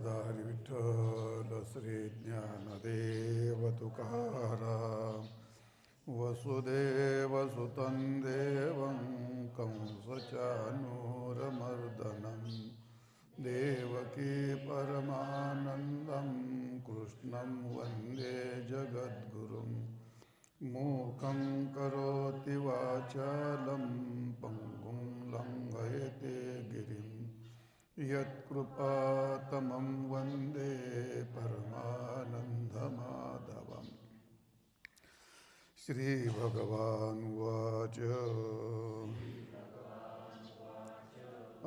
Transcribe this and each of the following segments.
नामधारी विठ्ठल श्री ज्ञानदेव तुकाराम वसुदेवसुतं देवं कंसचानूरमर्दनं देवकी परमानन्दं कृष्णं वन्दे जगद्गुरुं मूकं करोति वाचालं पङ्गुं लङ्घयते गिरिं यत्कृपातमं वन्दे परमानन्दमाधवम्। श्रीभगवानुवाच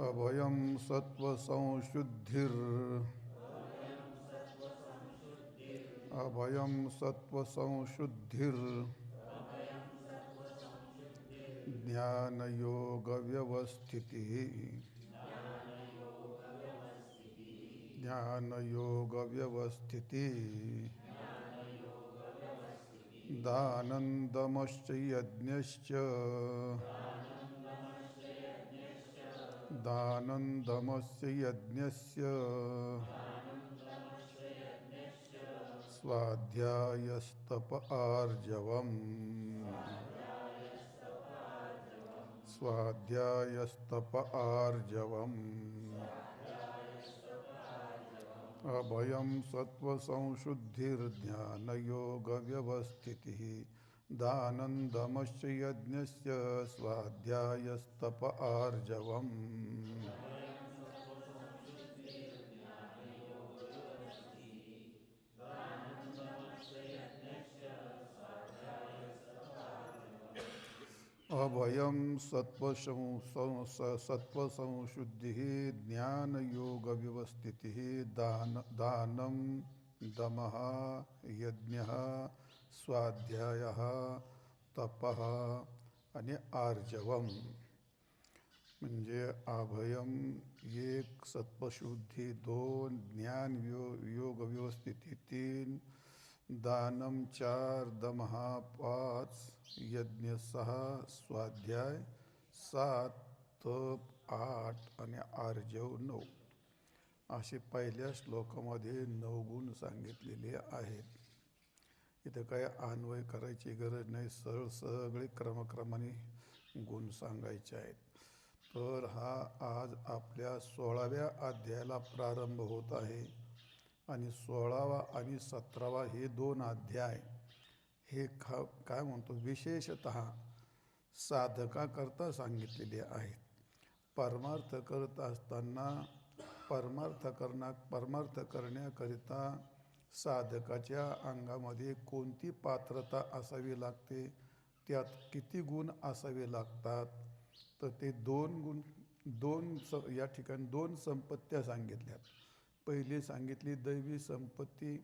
अभयं सत्त्वसंशुद्धिर् ज्ञानयोगव्यवस्थितिः दानन्दमश्च यज्ञस्य स्वाध्यायस्तप आर्जवम् अभयं सत्त्वसंशुद्धिर्ज्ञानयोगव्यवस्थितिः दानन्दमश्च यज्ञस्य स्वाध्यायस्तप आर्जवम्। अभयं सत्त्वसंशुद्धिः ज्ञानयोगव्यवस्थितिः दानं दमः यज्ञः स्वाध्यायः तपः आणि आर्जवम म्हणजे अभयम एक, सत्वशुद्धी दोन, ज्ञान योग व्यवस्थिती तीन, दानम 4, दमः 5, यज्ञ 6, स्वाध्याय 7, तप 8 आणि आर्जव 9 असे पहिल्या श्लोकामध्ये 9 गुण सांगितलेले आहेत. इथं काय अन्वय करायची गरज नाही, सगळे क्रमक्रमाने गुण सांगायचे आहेत. तर हा आज आपल्या 16व्या अध्यायाला प्रारंभ होत आहे आणि 16वा आणि 17वा हे 2 अध्याय हे काय म्हणतो विशेषतः साधकाकरता सांगितलेले आहेत. परमार्थ करत असताना परमार्थ करण्याकरिता साधकाच्या अंगामध्ये कोणती पात्रता असावी लागते, त्यात किती गुण असावे लागतात, तर ते 2 गुण या ठिकाणी 2 संपत्त्या सांगितल्यात. पहिली सांगितली दैवी संपत्ती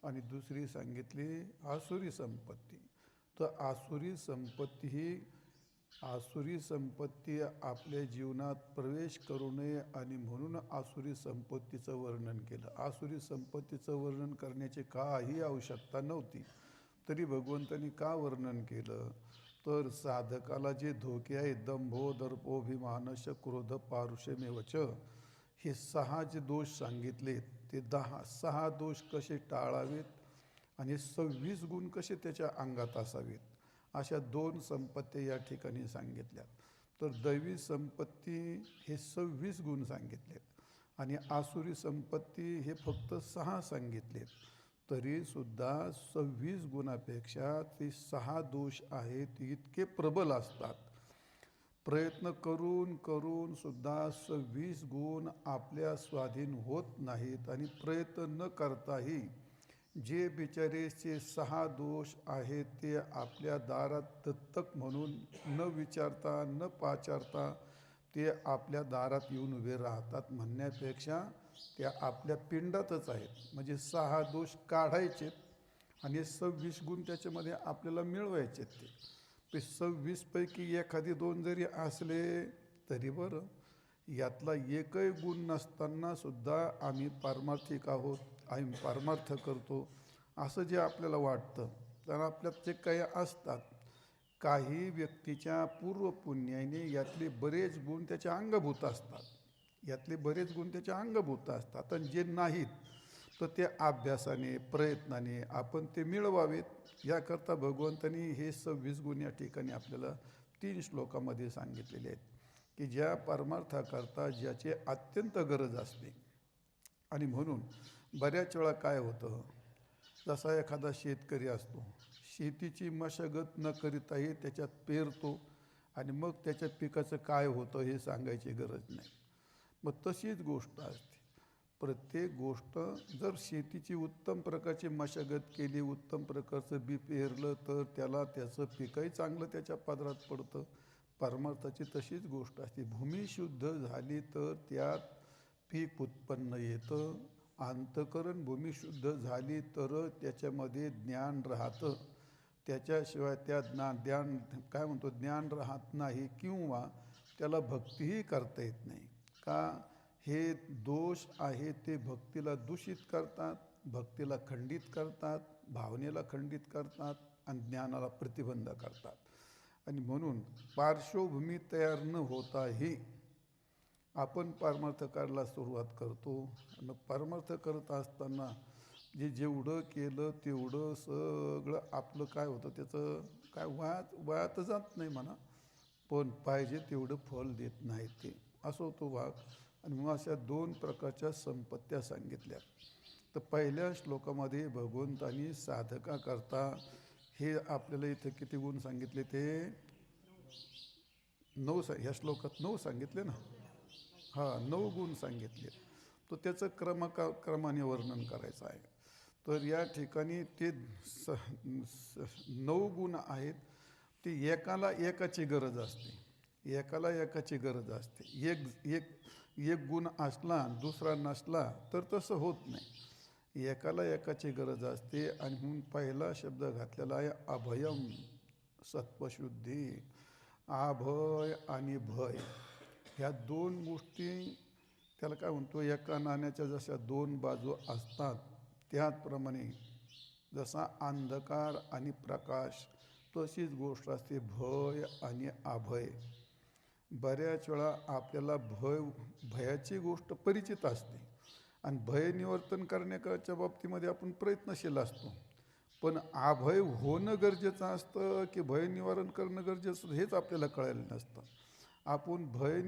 आणि दुसरी सांगितली आसुरी संपत्ती. तर आसुरी संपत्ती आपल्या जीवनात प्रवेश करू नये आणि म्हणून आसुरी संपत्तीचं वर्णन केलं. आसुरी संपत्तीचं वर्णन करण्याची काही आवश्यकता नव्हती, तरी भगवंतांनी का वर्णन केलं, तर साधकाला जे धोके आहेत दंभो दर्पोभिमानश क्रोध पारुष्यमेवच हे 6 जे दोष सांगितलेत ते 6 दोष कसे टाळावेत आणि 26 गुण कसे त्याच्या अंगात असावेत अशा 2 संपत्त्या या ठिकाणी सांगितल्यात. तर दैवी संपत्ती हे 26 गुण सांगितलेत आणि आसुरी संपत्ती हे फक्त 6 सांगितलेत. तरीसुद्धा 26 गुणापेक्षा ते 6 दोष आहेत इतके प्रबल असतात. प्रयत्न करून सुद्धा 26 गुण आपल्या स्वाधीन होत नाहीत आणि प्रयत्न न करताही जे बिचारेचे 6 दोष आहेत ते आपल्या दारात दत्तक म्हणून न विचारता न पाचारता ते आपल्या दारात येऊन उभे राहतात म्हणण्यापेक्षा त्या आपल्या पिंडातच आहेत. म्हणजे 6 दोष काढायचेत आणि 26 गुण त्याच्यामध्ये आपल्याला मिळवायचे. ते 26 पैकी एखादी 2 जरी असले तरी बरं, यातला एकही गुण नसताना सुद्धा आम्ही पारमार्थिक आहोत, आम्ही परमार्थ करतो असं जे आपल्याला वाटतं, तर आपल्यात जे काही असतात काही व्यक्तीच्या पूर्वपुण्याने यातले बरेच गुण त्याच्या अंगभूत असतात, आणि जे नाहीत तर त्या अभ्यासाने प्रयत्नाने आपण ते मिळवावेत याकरता भगवंतांनी हे 26 गुण या ठिकाणी आपल्याला 3 श्लोकामध्ये सांगितलेले आहेत की ज्या परमार्थाकरता ज्याची अत्यंत गरज असते. आणि म्हणून बऱ्याच वेळा काय होतं, जसा एखादा शेतकरी असतो, शेतीची मशागत न करिताही त्याच्यात पेरतो आणि मग त्याच्या पिकाचं काय होतं हे सांगायची गरज नाही. मग तशीच गोष्ट असते. प्रत्येक गोष्ट जर शेतीची उत्तम प्रकारची मशागत केली, उत्तम प्रकारचं बी पेरलं तर त्याला त्याचं पिकही चांगलं त्याच्या पदरात पडतं. परमार्थाची तशीच गोष्ट असते. भूमी शुद्ध झाली तर त्यात पीक उत्पन्न येतं. अंतःकरण भूमी शुद्ध झाली तर त्याच्यामध्ये ज्ञान राहतं. त्याच्याशिवाय त्या ज्ञान काय म्हणतो ज्ञान राहत नाही किंवा त्याला भक्तीही करता येत नाही. का? हे दोष आहे ते भक्तीला दूषित करतात, भक्तीला खंडित करतात, भावनेला खंडित करतात आणि ज्ञानाला प्रतिबंध करतात. आणि म्हणून पार्श्वभूमी तयार न होताही आपण परमार्थ करायला सुरुवात करतो. आणि परमार्थ करत असताना जेवढं केलं तेवढं सगळं आपलं काय होतं, त्याचं काय वायात जात नाही म्हणा, पण पाहिजे तेवढं फल देत नाही ते, असं होतो भाग. आणि मग अशा 2 प्रकारच्या संपत्त्या सांगितल्या. तर पहिल्या श्लोकामध्ये भगवंतांनी साधका करता हे आपल्याला इथं किती गुण सांगितले, ते 9 ह्या श्लोकात 9 सांगितले ना. 9 गुण सांगितले. तर त्याचं क्रमाने वर्णन करायचं आहे. तर या ठिकाणी ते 9 गुण आहेत. ते एकाला एकाची गरज असते, एकाला एकाची गरज असते. एक गुण असला दुसरा नसला तर तसं होत नाही. एकाला एकाची गरज असते. आणि म्हणून पहिला शब्द घातलेला आहे अभयम, सत्वशुद्धी. अभय आणि भय ह्या 2 गोष्टी, त्याला काय म्हणतो, एका नाण्याच्या जशा 2 बाजू असतात त्याचप्रमाणे जसा अंधकार आणि प्रकाश तशीच गोष्ट असते भय आणि अभय. बऱ्याच वेळा आपल्याला भयाची गोष्ट परिचित असते आणि भय निवर्तन करण्याच्या बाबतीमध्ये आपण प्रयत्नशील असतो. पण अभय होणं गरजेचं असतं की भय निवारण करणं गरजेचं हेच आपल्याला कळायला नसतं. आपण भय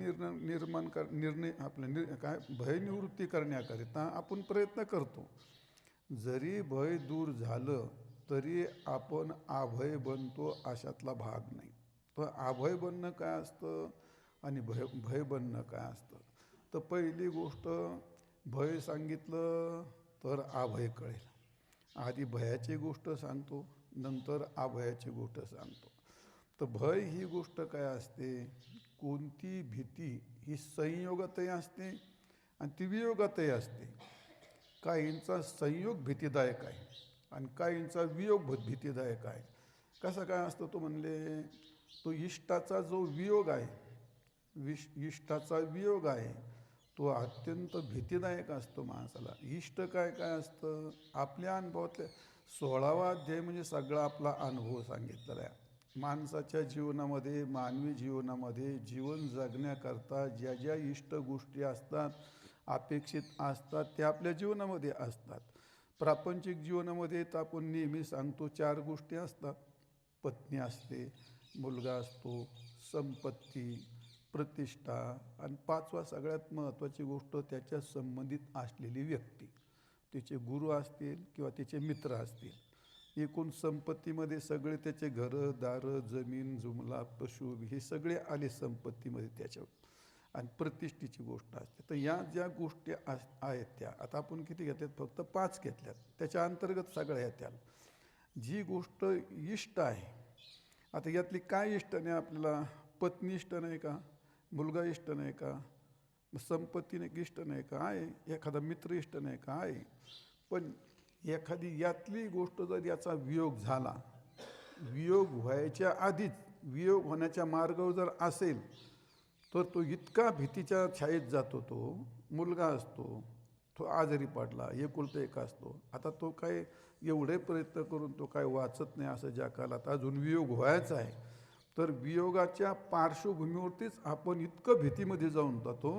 भय निवृत्ती करण्याकरिता आपण प्रयत्न करतो. जरी भय दूर झालं तरी आपण अभय बनतो अशातला भाग नाही. तर अभय बनणं काय असतं आणि भय बनणं काय असतं. तर पहिली गोष्ट भय सांगितलं तर अभय कळेल. आधी भयाची गोष्ट सांगतो, नंतर अभयाची गोष्ट सांगतो. तर भय ही गोष्ट काय असते, कोणती भीती ही संयोगातही असते आणि ती वियोगातही असते. काहींचा संयोग भीतीदायक आहे आणि काहींचा वियोग भीतीदायक आहे. कसा काय असतो तो म्हणले, तो इष्टाचा जो वियोग आहे, इष्टाचा वियोग आहे तो अत्यंत भीतीदायक असतो माणसाला. इष्ट काय काय असतं, आपल्या अनुभवातले 16वा अध्याय म्हणजे सगळा आपला अनुभव सांगितलेला आहे. माणसाच्या जीवनामध्ये, मानवी जीवनामध्ये जीवन जगण्याकरता ज्या ज्या इष्ट गोष्टी असतात, अपेक्षित असतात, त्या आपल्या जीवनामध्ये असतात. प्रापंचिक जीवनामध्ये तर आपण नेहमी सांगतो 4 गोष्टी असतात. पत्नी असते, मुलगा असतो, संपत्ती, प्रतिष्ठा आणि 5वा सगळ्यात महत्त्वाची गोष्ट त्याच्या संबंधित असलेली व्यक्ती, तिचे गुरु असतील किंवा तिचे मित्र असतील. एकूण संपत्तीमध्ये सगळे त्याचे घरं दारं जमीन जुमला पशु हे सगळे आले संपत्तीमध्ये त्याच्यावर. आणि प्रतिष्ठेची गोष्ट असते. तर या ज्या गोष्टी आहेत त्या आता आपण किती घेतल्यात, फक्त 5 घेतल्यात, त्याच्या अंतर्गत सगळ्या येत्या. जी गोष्ट इष्ट आहे, आता यातली काय इष्ट नाही आपल्याला, पत्नी इष्ट नाही का, मुलगा इष्ट नाही का, संपत्तीने इष्ट नाही का, आहे एखादा मित्र इष्ट नाही का, आहे. पण एखादी यातली गोष्ट जर याचा वियोग झाला, वियोग व्हायच्या आधीच वियोग होण्याच्या मार्गावर जर असेल तर तो इतका भीतीच्या छायेत जातो. तो मुलगा असतो, तो आजारी पडला, एकुलता एक असतो. आता तो काय एवढे प्रयत्न करून तो काय वाचत नाही असं ज्या काळात अजून वियोग व्हायचा आहे. तर वियोगाच्या पार्श्वभूमीवरतीच आपण इतकं भीतीमध्ये जाऊन जातो.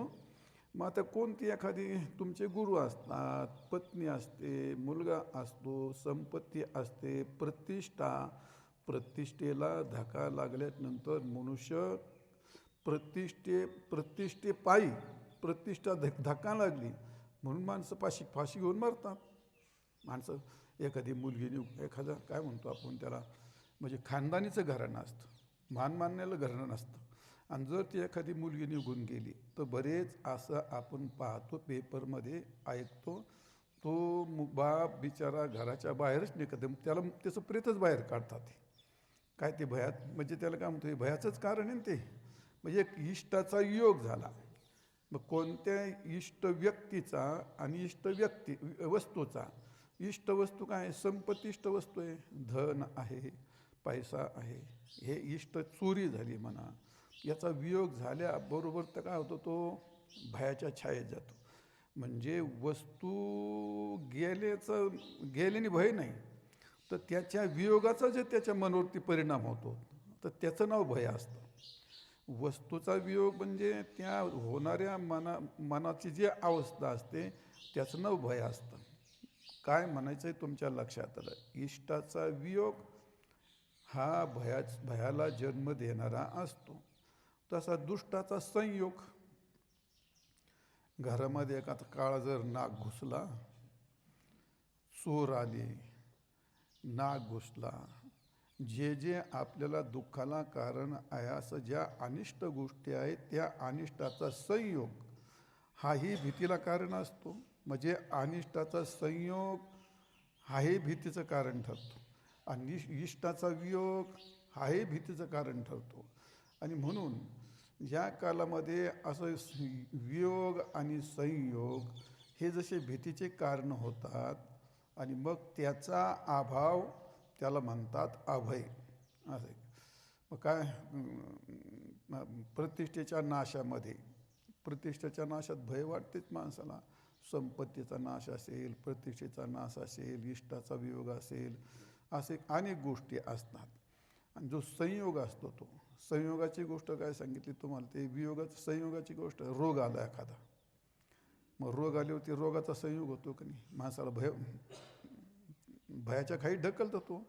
मग आता कोणती एखादी तुमचे गुरु असतात, पत्नी असते, मुलगा असतो, संपत्ती असते, प्रतिष्ठेला धक्का लागल्यानंतर मनुष्य प्रतिष्ठेपायी प्रतिष्ठा धक्का लागली म्हणून माणसं फाशी घेऊन मरतात. माणसं एखादी मुलगी एखादा काय म्हणतो आपण त्याला, म्हणजे खानदानीचं घराणं असतं, मानमान्याला घराणं नसतं, आणि जर ती एखादी मुलगी निघून गेली तर बरेच असं आपण पाहतो, पेपरमध्ये ऐकतो, तो बाप बिचारा घराच्या बाहेरच निघत, त्याला त्याचं प्रेतच बाहेर काढतात. काय ते भयात, म्हणजे त्याला काय म्हणतो, हे भयाचंच कारण आहे ना ते. म्हणजे एक इष्टाचा योग झाला. मग कोणत्या इष्ट व्यक्तीचा आणि वस्तूचा, इष्ट वस्तू काय आहे, संपत्ती इष्ट वस्तू आहे, धन आहे, पैसा आहे, हे इष्ट चोरी झाली म्हणा, याचा वियोग झाल्याबरोबर तर काय होतं, तो भयाच्या छायेत जातो. म्हणजे वस्तू गेल्याने भय नाही, तर त्याच्या वियोगाचा जे त्याच्या मनावरती परिणाम होतो तर त्याचं नाव भय असतं. वस्तूचा वियोग म्हणजे त्या होणाऱ्या मनाची जी अवस्था असते त्याचं नाव भय असतं. काय म्हणायचं आहे तुमच्या लक्षात आलं, इष्टाचा वियोग हा भयाला जन्म देणारा असतो. तसा दुष्टाचा संयोग, घरामध्ये एखादा काळा जर नाग घुसला, चोर आले, नाग घुसला, जे आपल्याला दुःखाला कारण आहे असं ज्या अनिष्ट गोष्टी आहेत त्या अनिष्टाचा संयोग हाही भीतीला कारण असतो. म्हणजे अनिष्टाचा संयोग हाही भीतीचं कारण ठरतो आणि इष्टाचा वियोग हाही भीतीचं कारण ठरतो. आणि म्हणून या कालामध्ये असं वियोग आणि संयोग हे जसे भीतीचे कारण होतात आणि मग त्याचा अभाव त्याला म्हणतात अभय. असे मग काय, प्रतिष्ठेच्या नाशात भय वाटतेच माणसाला. संपत्तीचा नाश असेल, प्रतिष्ठेचा नाश असेल, इष्टाचा वियोग असेल, असे अनेक गोष्टी असतात. आणि जो संयोग असतो तो संयोगाची गोष्ट काय सांगितली तुम्हाला, ते वियोगाचं संयोगाची गोष्ट, रोग आला एखादा, मग रोग आली होती, रोगाचा संयोग होतो की नाही, माणसाला भयाच्या खाली ढकलतो तो.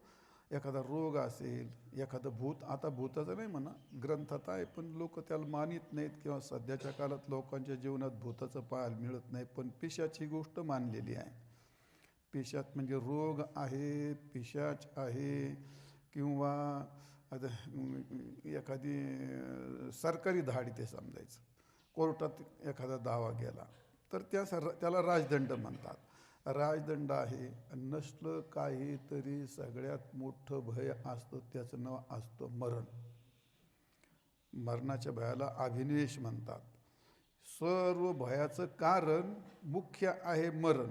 एखादा रोग असेल, एखादं भूत, आता भूताचं नाही म्हणा, ग्रंथात आहे पण लोक त्याला मानित नाहीत, किंवा सध्याच्या काळात लोकांच्या जीवनात भूताचं पाहायला मिळत नाही, पण पिशाची गोष्ट मानलेली आहे. पिशाच म्हणजे रोग आहे, पिशाच आहे, किंवा आता एखादी सरकारी धाड ते समजायचं, कोर्टात एखादा दावा गेला तर त्याला राजदंड म्हणतात. राजदंड आहे. नसलं काहीतरी सगळ्यात मोठं भय असतं, त्याचं नाव असतं मरण. मरणाच्या भयाला अभिनिवेश म्हणतात. सर्व भयाचं कारण मुख्य आहे मरण.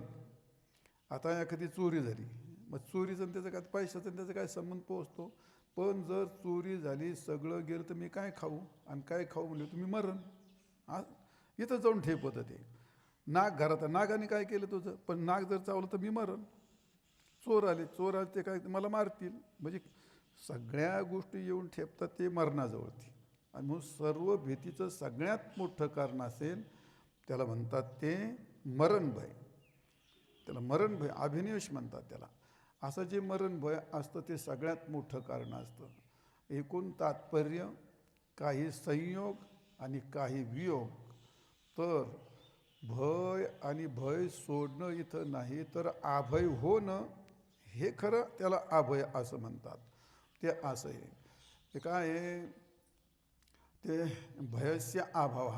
आता एखादी चोरी झाली, मग चोरीचं त्याचं काय, पैशाचं त्याचा काय संबंध पोहोचतो, पण जर चोरी झाली, सगळं गेलं तर मी काय खाऊ, आणि काय खाऊ म्हणजे तुम्ही मरण. इथं जाऊन ठेप होतं ते. नाग घरात, नागाने काय केलं तुझं, पण नाग जर चावलं तर मी मरण. चोर आले ते काय मला मारतील. म्हणजे सगळ्या गोष्टी येऊन ठेपतात ते मरणाजवळती. आणि म्हणून सर्व भीतीचं सगळ्यात मोठं कारण असेल त्याला म्हणतात ते मरण भय. त्याला मरण भय, अभिनिवेश म्हणतात त्याला. असं जे मरण भय असतं ते सगळ्यात मोठं कारण असतं. एकूण तात्पर्य, काही संयोग आणि काही वियोग. तर भय आणि भय सोडणं इथं नाही, तर अभय होणं हे खरं त्याला अभय असं म्हणतात. ते असं आहे, ते काय आहे, ते भयस्य अभाव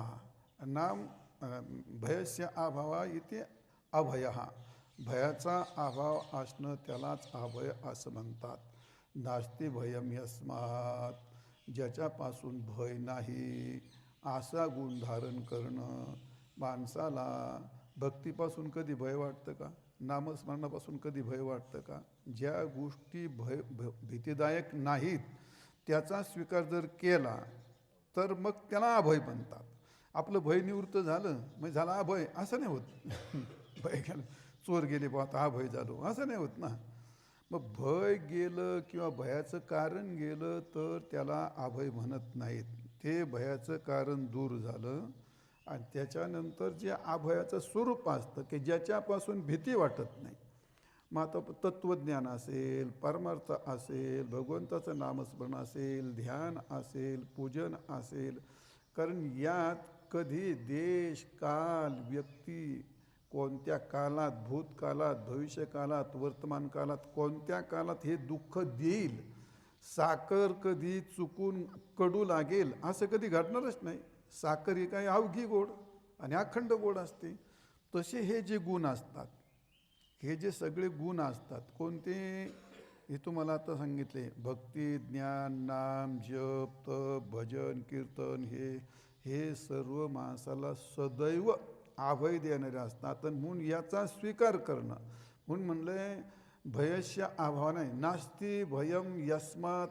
नाम, भयस्य अभावा इथे अभय. भयाचा अभाव असणं त्यालाच अभय असं म्हणतात. नास्ति भयम यस्मात्, ज्याच्यापासून भय नाही असा गुण धारण करणं. माणसाला भक्तीपासून कधी भय वाटतं का, नामस्मरणापासून कधी भय वाटतं का? ज्या गोष्टी भीतीदायक नाहीत त्याचा स्वीकार जर केला तर मग त्याला अभय म्हणतात. आपलं भय निवृत्त झालं म्हणजे झाला अभय, असं नाही होत. भय गेलं, चोर गेले बा आता अभय झालो, असं नाही होत ना. मग भय गेलं किंवा भयाचं कारण गेलं तर त्याला अभय म्हणत नाहीत. ते भयाचं कारण दूर झालं आणि त्याच्यानंतर जे अभयाचं स्वरूप असतं की ज्याच्यापासून भीती वाटत नाही. मग आता तत्त्वज्ञान असेल, परमार्थ असेल, भगवंताचं नामस्मरण असेल, ध्यान असेल, पूजन असेल, कारण यात कधी देश, काल, व्यक्ती, कोणत्या काळात, भूतकाळात, भविष्यकाळात, वर्तमान काळात, कोणत्या काळात हे दुःख देईल, साखर कधी चुकून कडू लागेल असं कधी घडणारच नाही. साखर ही काही अवघी गोड आणि अखंड गोड असते. तसे हे जे गुण असतात, हे जे सगळे गुण असतात, कोणते हे तुम्हाला आता सांगितले, भक्ती, ज्ञान, नाम, जप, तप, भजन, कीर्तन, हे सर्व माणसाला सदैव अभय देणारे असतात. आणि म्हणून याचा स्वीकार करणं, म्हणून म्हणलंय भयस्य अभाव नाही, नास्ति भयम यस्मात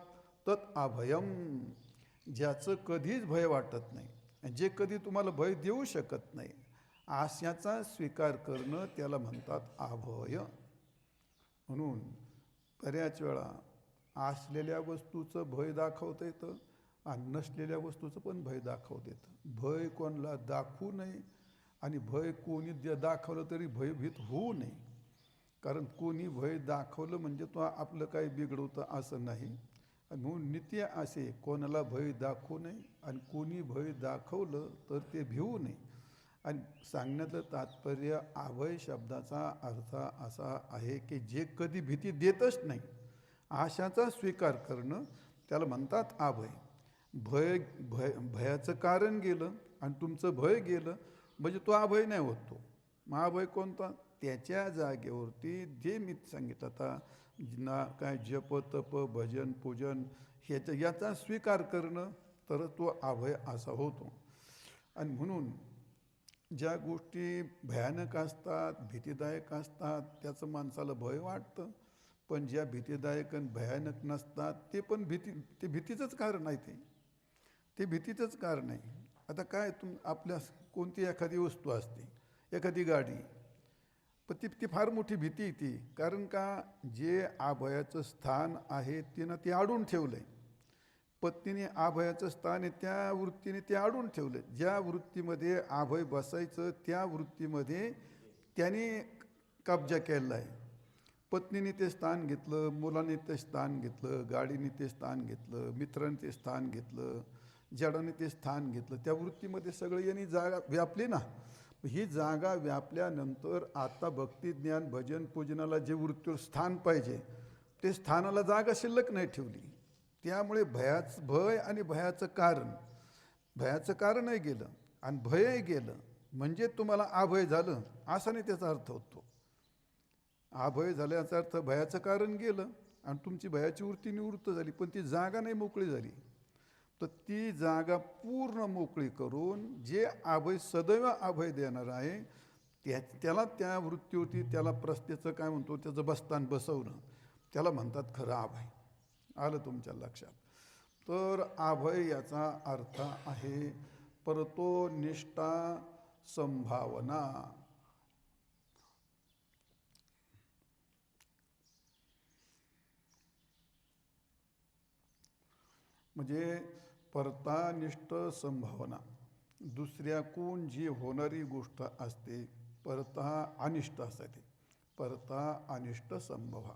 तत् अभयम. ज्याचं कधीच भय वाटत नाही, जे कधी तुम्हाला भय देऊ शकत नाही, आशाचा स्वीकार करणं त्याला म्हणतात अभय. म्हणून बऱ्याच वेळा असलेल्या वस्तूचं भय दाखवता येतं आणि नसलेल्या वस्तूचं पण भय दाखवता येतं. भय कोणाला दाखवू नये आणि भय कोणी दाखवलं तरी भयभीत होऊ नये. कारण कोणी भय दाखवलं म्हणजे तो आपलं काही बिघडवतं असं नाही. आणि म्हणून नित्य असे कोणाला भय दाखवू नये आणि कोणी भय दाखवलं तर ते भिवू नये. आणि सांगण्याचं तात्पर्य अभय शब्दाचा अर्थ असा आहे की जे कधी भीती देतच नाही, आशाचा स्वीकार करणं त्याला म्हणतात अभय. भयाचं कारण गेलं आणि तुमचं भय गेलं म्हणजे तो अभय नाही होतो. मग अभय कोणता? त्याच्या जागेवरती जे मी सांगितलं आता ना, काय जप, तप, भजन, पूजन, याचा स्वीकार करणं तर तो अभय असा होतो. आणि म्हणून ज्या गोष्टी भयानक असतात, भीतीदायक असतात, त्याचं माणसाला भय वाटतं. पण ज्या भीतीदायक आणि भयानक नसतात ते पण भीतीचंच कारण आहे. ते भीतीचंच कारण आहे. आता काय आपल्या कोणती एखादी वस्तू असते, एखादी गाडी, पण ती फार मोठी भीती येते. कारण का, जे अभयाचं स्थान आहे तिनं ते अडून ठेवलं आहे. पत्नीने अभयाचं स्थान आहे त्या वृत्तीने ते अडून ठेवलं. ज्या वृत्तीमध्ये अभय बसायचं त्या वृत्तीमध्ये त्याने कब्जा केलेला आहे. पत्नीने ते स्थान घेतलं, मुलाने ते स्थान घेतलं, गाडीने ते स्थान घेतलं, मित्राने ते स्थान घेतलं, जडाने ते स्थान घेतलं. त्या वृत्तीमध्ये सगळं यांनी जागा व्यापली ना. ही जागा व्यापल्यानंतर आता भक्ती, ज्ञान, भजन, पूजनाला जे वृत्तीवर स्थान पाहिजे ते स्थानाला जागा शिल्लक नाही ठेवली. त्यामुळे भय आणि भयाचं कारणही गेलं आणि भयही गेलं म्हणजे तुम्हाला अभय झालं असा नाही त्याचा अर्थ होतो. अभय झाल्याचा अर्थ भयाचं कारण गेलं आणि तुमची भयाची वृत्ती निवृत्त झाली, पण ती जागा नाही मोकळी झाली. तर ती जागा पूर्ण मोकळी करून जे अभय सदैव अभय देणार आहे त्याला, त्या वृत्तीवरती त्याला प्रस्तेचं काय म्हणतो, त्याचं बस्तान बसवणं त्याला म्हणतात खरं अभय. आलं तुमच्या लक्षात? तर अभय याचा अर्थ आहे परतो निष्ठा संभावना. म्हणजे परतानिष्ठ संभावना, दुसऱ्याकून जी होणारी गोष्ट असते परता अनिष्ट असते. परता अनिष्ट संभवा,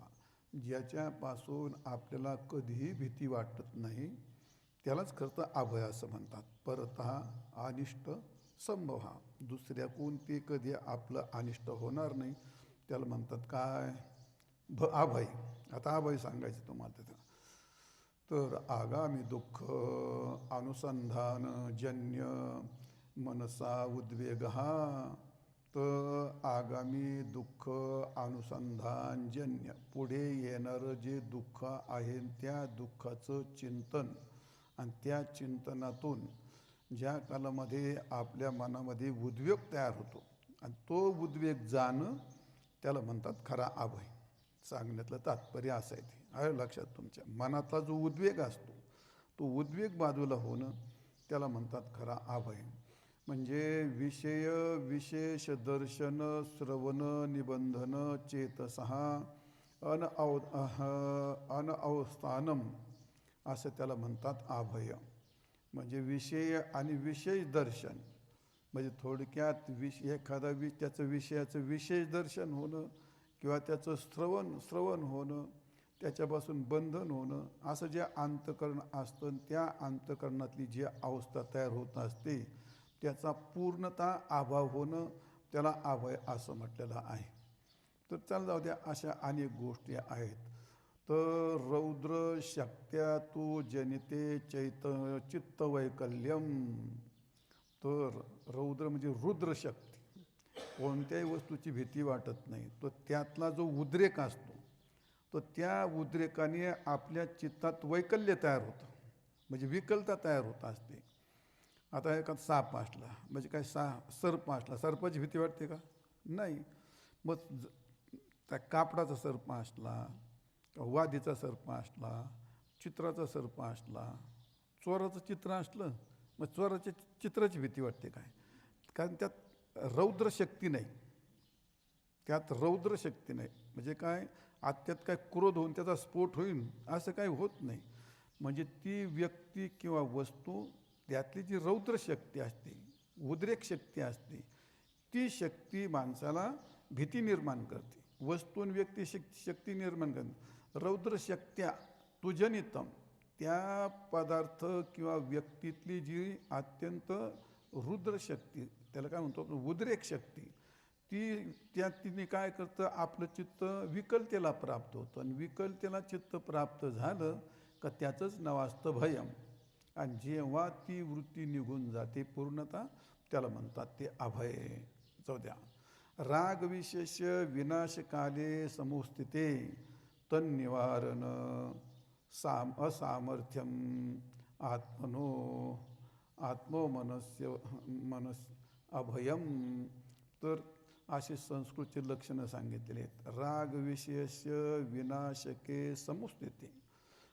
ज्याच्यापासून आपल्याला कधीही भीती वाटत नाही त्यालाच खरं तर अभय असं म्हणतात. परता अनिष्ट संभवा, दुसऱ्याकून ते कधी आपलं अनिष्ट होणार नाही त्याला म्हणतात काय? अभय. आता अभय सांगायचं तुम्हाला त्याचं. तर आगामी दुःख अनुसंधान जन्य मनसा उद्वेग. तर आगामी दुःख अनुसंधानजन्य, पुढे येणारं जे दुःख आहे त्या दुःखाचं चिंतन आणि त्या चिंतनातून ज्या कालामध्ये आपल्या मनामध्ये उद्वेग तयार होतो आणि तो उद्वेग जाणं त्याला म्हणतात खरा अभय. सांगण्यातलं तात्पर्य असं आहे. आहे लक्षात तुमच्या? मनातला जो उद्वेग असतो तो उद्वेग बाजूला होणं त्याला म्हणतात खरा अभय. म्हणजे विषय विशेष दर्शन श्रवण निबंधन चेतसहा अनअवस्थानम असं त्याला म्हणतात अभय. म्हणजे विषय आणि विशेष दर्शन, म्हणजे थोडक्यात एखादा त्याचं विषयाचं विशेष दर्शन होणं किंवा त्याचं श्रवण होणं, त्याच्यापासून बंधन होणं, असं जे अंतःकरण असतं त्या अंतःकरणातली जी अवस्था तयार होत असते त्याचा पूर्णतः अभाव होणं, त्याला अभय असं म्हटलेलं आहे. तर चाल जाऊ द्या, अशा अनेक गोष्टी आहेत. तर रौद्र शक्त्या तू जनिते चित्तवैकल्यम. तर रौद्र म्हणजे रुद्र शक्ती, कोणत्याही वस्तूची भीती वाटत नाही. तो त्यातला जो उद्रेक असतो, तो त्या उद्रेकाने आपल्या चित्तात वैकल्य तयार होतं, म्हणजे विकलता तयार होत असते. आता एखादा साप असला म्हणजे काय, सर्प असला, सर्पाची भीती वाटते का? नाही. मग त्या कापडाचा सर्प असला, वादीचा सर्प असला, चित्राचा सर्प असला, चोराचं चित्र असलं, मग चोराच्या चित्राची भीती वाटते काय? कारण त्यात रौद्र शक्ती नाही. त्यात रौद्र शक्ती नाही म्हणजे काय, त्यात काय क्रोध होऊन त्याचा स्फोट होईल असं काही होत नाही. म्हणजे ती व्यक्ती किंवा वस्तू, त्यातली जी रौद्र शक्ती असते, उद्रेक शक्ती असते, ती शक्ती माणसाला भीती निर्माण करते. वस्तू आणि व्यक्ती शक्ती निर्माण करते. रौद्र शक्त्या तुजनितम, त्या पदार्थ किंवा व्यक्तीतली जी अत्यंत रुद्र शक्ती, त्याला काय म्हणतो आपण, उद्रेक शक्ती, तिने काय करतं, आपलं चित्त विकलतेला प्राप्त होतं. आणि विकलतेला चित्त प्राप्त झालं का त्याचंच नाव असतं भयम. आणि जेव्हा ती वृत्ती निघून जाते पूर्णतः, त्याला म्हणतात ते अभय. जाऊ द्या. राग विशेष विनाशकाले समुस्थिते तन्निवारण असामर्थ्यम आत्ममनस्य अभयम. तर अशी संस्कृतची लक्षणं सांगितलेली आहेत. राग विशेष विनाशके समुस्थिते.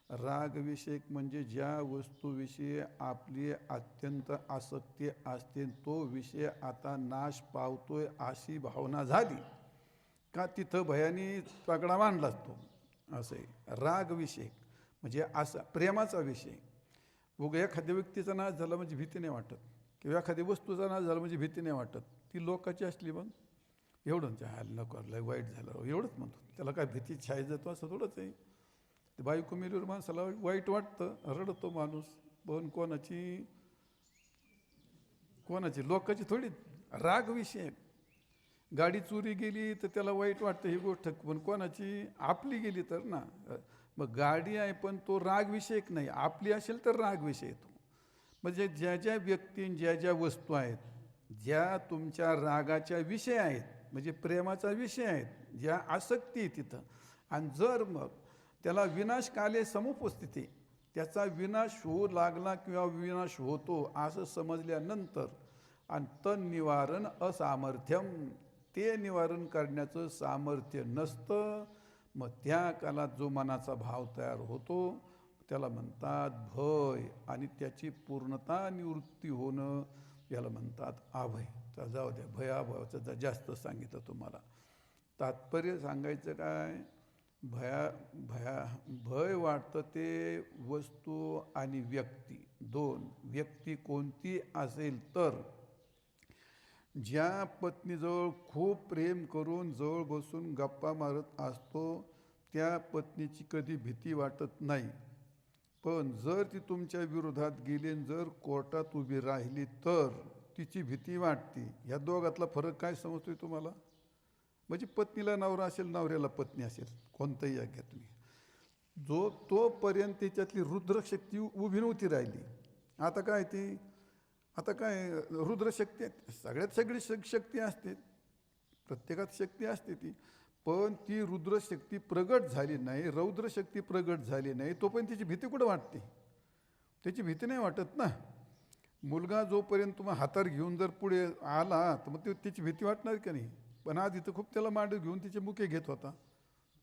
रागविषयक म्हणजे ज्या वस्तूविषयी आपली अत्यंत आसक्ती असते, तो विषय आता नाश पावतोय अशी भावना झाली का तिथं भयानी तगडा मांडला तो. असं आहे रागविषयक म्हणजे असा प्रेमाचा विषय. उगा एखाद्या व्यक्तीचा नाश झाला म्हणजे भीती नाही वाटत, किंवा एखाद्या वस्तूचा नाश झाला म्हणजे भीती नाही वाटत. ती लोकाची असली मग एवढं नको, लय वाईट झालं एवढंच म्हणतो, त्याला काय भीती छाय जातो असं थोडंच आहे. ते बायको मेलीवर माणसाला वाईट वाटतं, रडतो माणूस, पण कोणाची लोकाची थोडी. राग विषय. गाडी चोरी गेली तर त्याला वाईट वाटतं ही गोष्ट, पण कोणाची, आपली गेली तर ना. मग गाडी आहे पण तो राग विषयक नाही, आपली असेल तर राग विषय येतो. म्हणजे ज्या ज्या व्यक्ती, ज्या ज्या वस्तू आहेत, ज्या तुमच्या रागाच्या विषय आहेत, म्हणजे प्रेमाचा विषय आहेत, ज्या आसक्ती आहे तिथं, आणि जर मग त्याला विनाश काले समुपस्थिती, त्याचा विनाश होऊ लागला किंवा विनाश होतो असं समजल्यानंतर, आणि तन निवारण असामर्थ्यम, ते निवारण करण्याचं सामर्थ्य नसतं, मग त्या कालात जो मनाचा भाव तयार होतो त्याला म्हणतात भय. आणि त्याची पूर्णता निवृत्ती होणं याला म्हणतात अभय. तर जाऊ द्या, भयाभयाचं जास्त सांगितलं तुम्हाला. तात्पर्य सांगायचं काय, भय वाटतं ते वस्तू आणि व्यक्ती, दोन. व्यक्ती कोणती असेल तर, ज्या पत्नीजवळ खूप प्रेम करून जवळ बसून गप्पा मारत असतो त्या पत्नीची कधी भीती वाटत नाही. पण जर ती तुमच्या विरोधात गेली, जर कोर्टात उभी राहिली तर तिची भीती वाटते. ह्या दोघातला फरक काय समजतोय तुम्हाला? म्हणजे पत्नीला नवरा असेल, नवऱ्याला पत्नी असेल, कोणताही या घ्या तुम्ही, तोपर्यंत त्याच्यातली रुद्रशक्ती उभी नव्हती राहिली. आता काय ती, आता काय रुद्रशक्ती, सगळ्यात सगळी शक्ती असते, प्रत्येकात शक्ती असते ती, पण ती रुद्रशक्ती प्रगट झाली नाही, रौद्रशक्ती प्रगट झाली नाही, तोपर्यंत तिची भीती कुठं वाटते? त्याची भीती नाही वाटत ना. मुलगा जोपर्यंत तुम्हाला हातार घेऊन जर पुढे आला तर मग तिची भीती वाटणार का नाही? पण आज इथं खूप त्याला मांड घेऊन तिचे मुके घेत होता,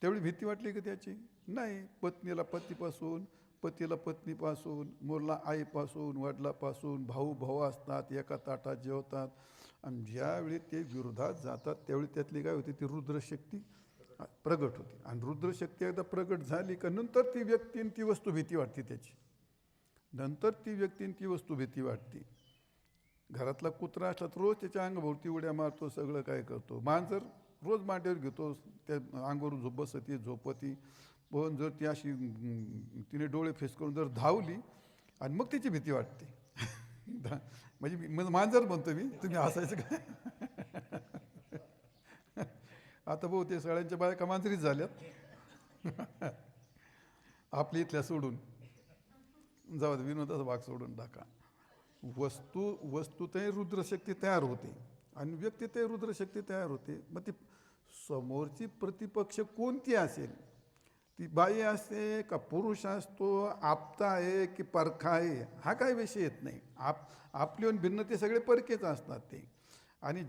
तेवढी भीती वाटली का त्याची? नाही. पत्नीला पतीपासून, पतीला पत्नीपासून, मुलाला आईपासून, वडिलापासून, भाऊ असतात, एका ताटात जेवतात, आणि ज्यावेळी ते विरोधात जातात त्यावेळी त्यातली काय होती, ती रुद्रशक्ती प्रगट होती. आणि रुद्रशक्ती एकदा प्रगट झाली का नंतर ती व्यक्ती आणि ती वस्तू भीती वाटते त्याची, नंतर ती व्यक्ती आणि ती वस्तू भीती वाटते. घरातला कुत्रा असला तर रोज त्याच्या अंगाभोवती उड्या मारतो, सगळं काय करतो. मांजर रोज मांडीवर घेतो, त्या अंगावर बसती झोपती. पण जर ती अशी तिने डोळे फेस करून जर धावली आणि मग तिची भीती वाटते. म्हणजे मांजर म्हणतो मी, तुम्ही हसायचं काय? आता भाऊ ते सगळ्यांच्या बायका मांजरीच झाल्यात. आपली इथल्या सोडून जाऊ दे, विनोदाचा भाग सोडून टाका. वस्तुतही रुद्रशक्ती तयार होते आणि व्यक्तीतही रुद्रशक्ती तयार होते. मग ती समोरची प्रतिपक्ष कोणती असेल, ती बाई असते का पुरुष असतो, आपता आहे की परखा आहे, हा काही विषय येत नाही. आपली भिन्न ते सगळे परकेच असतात ते. आणि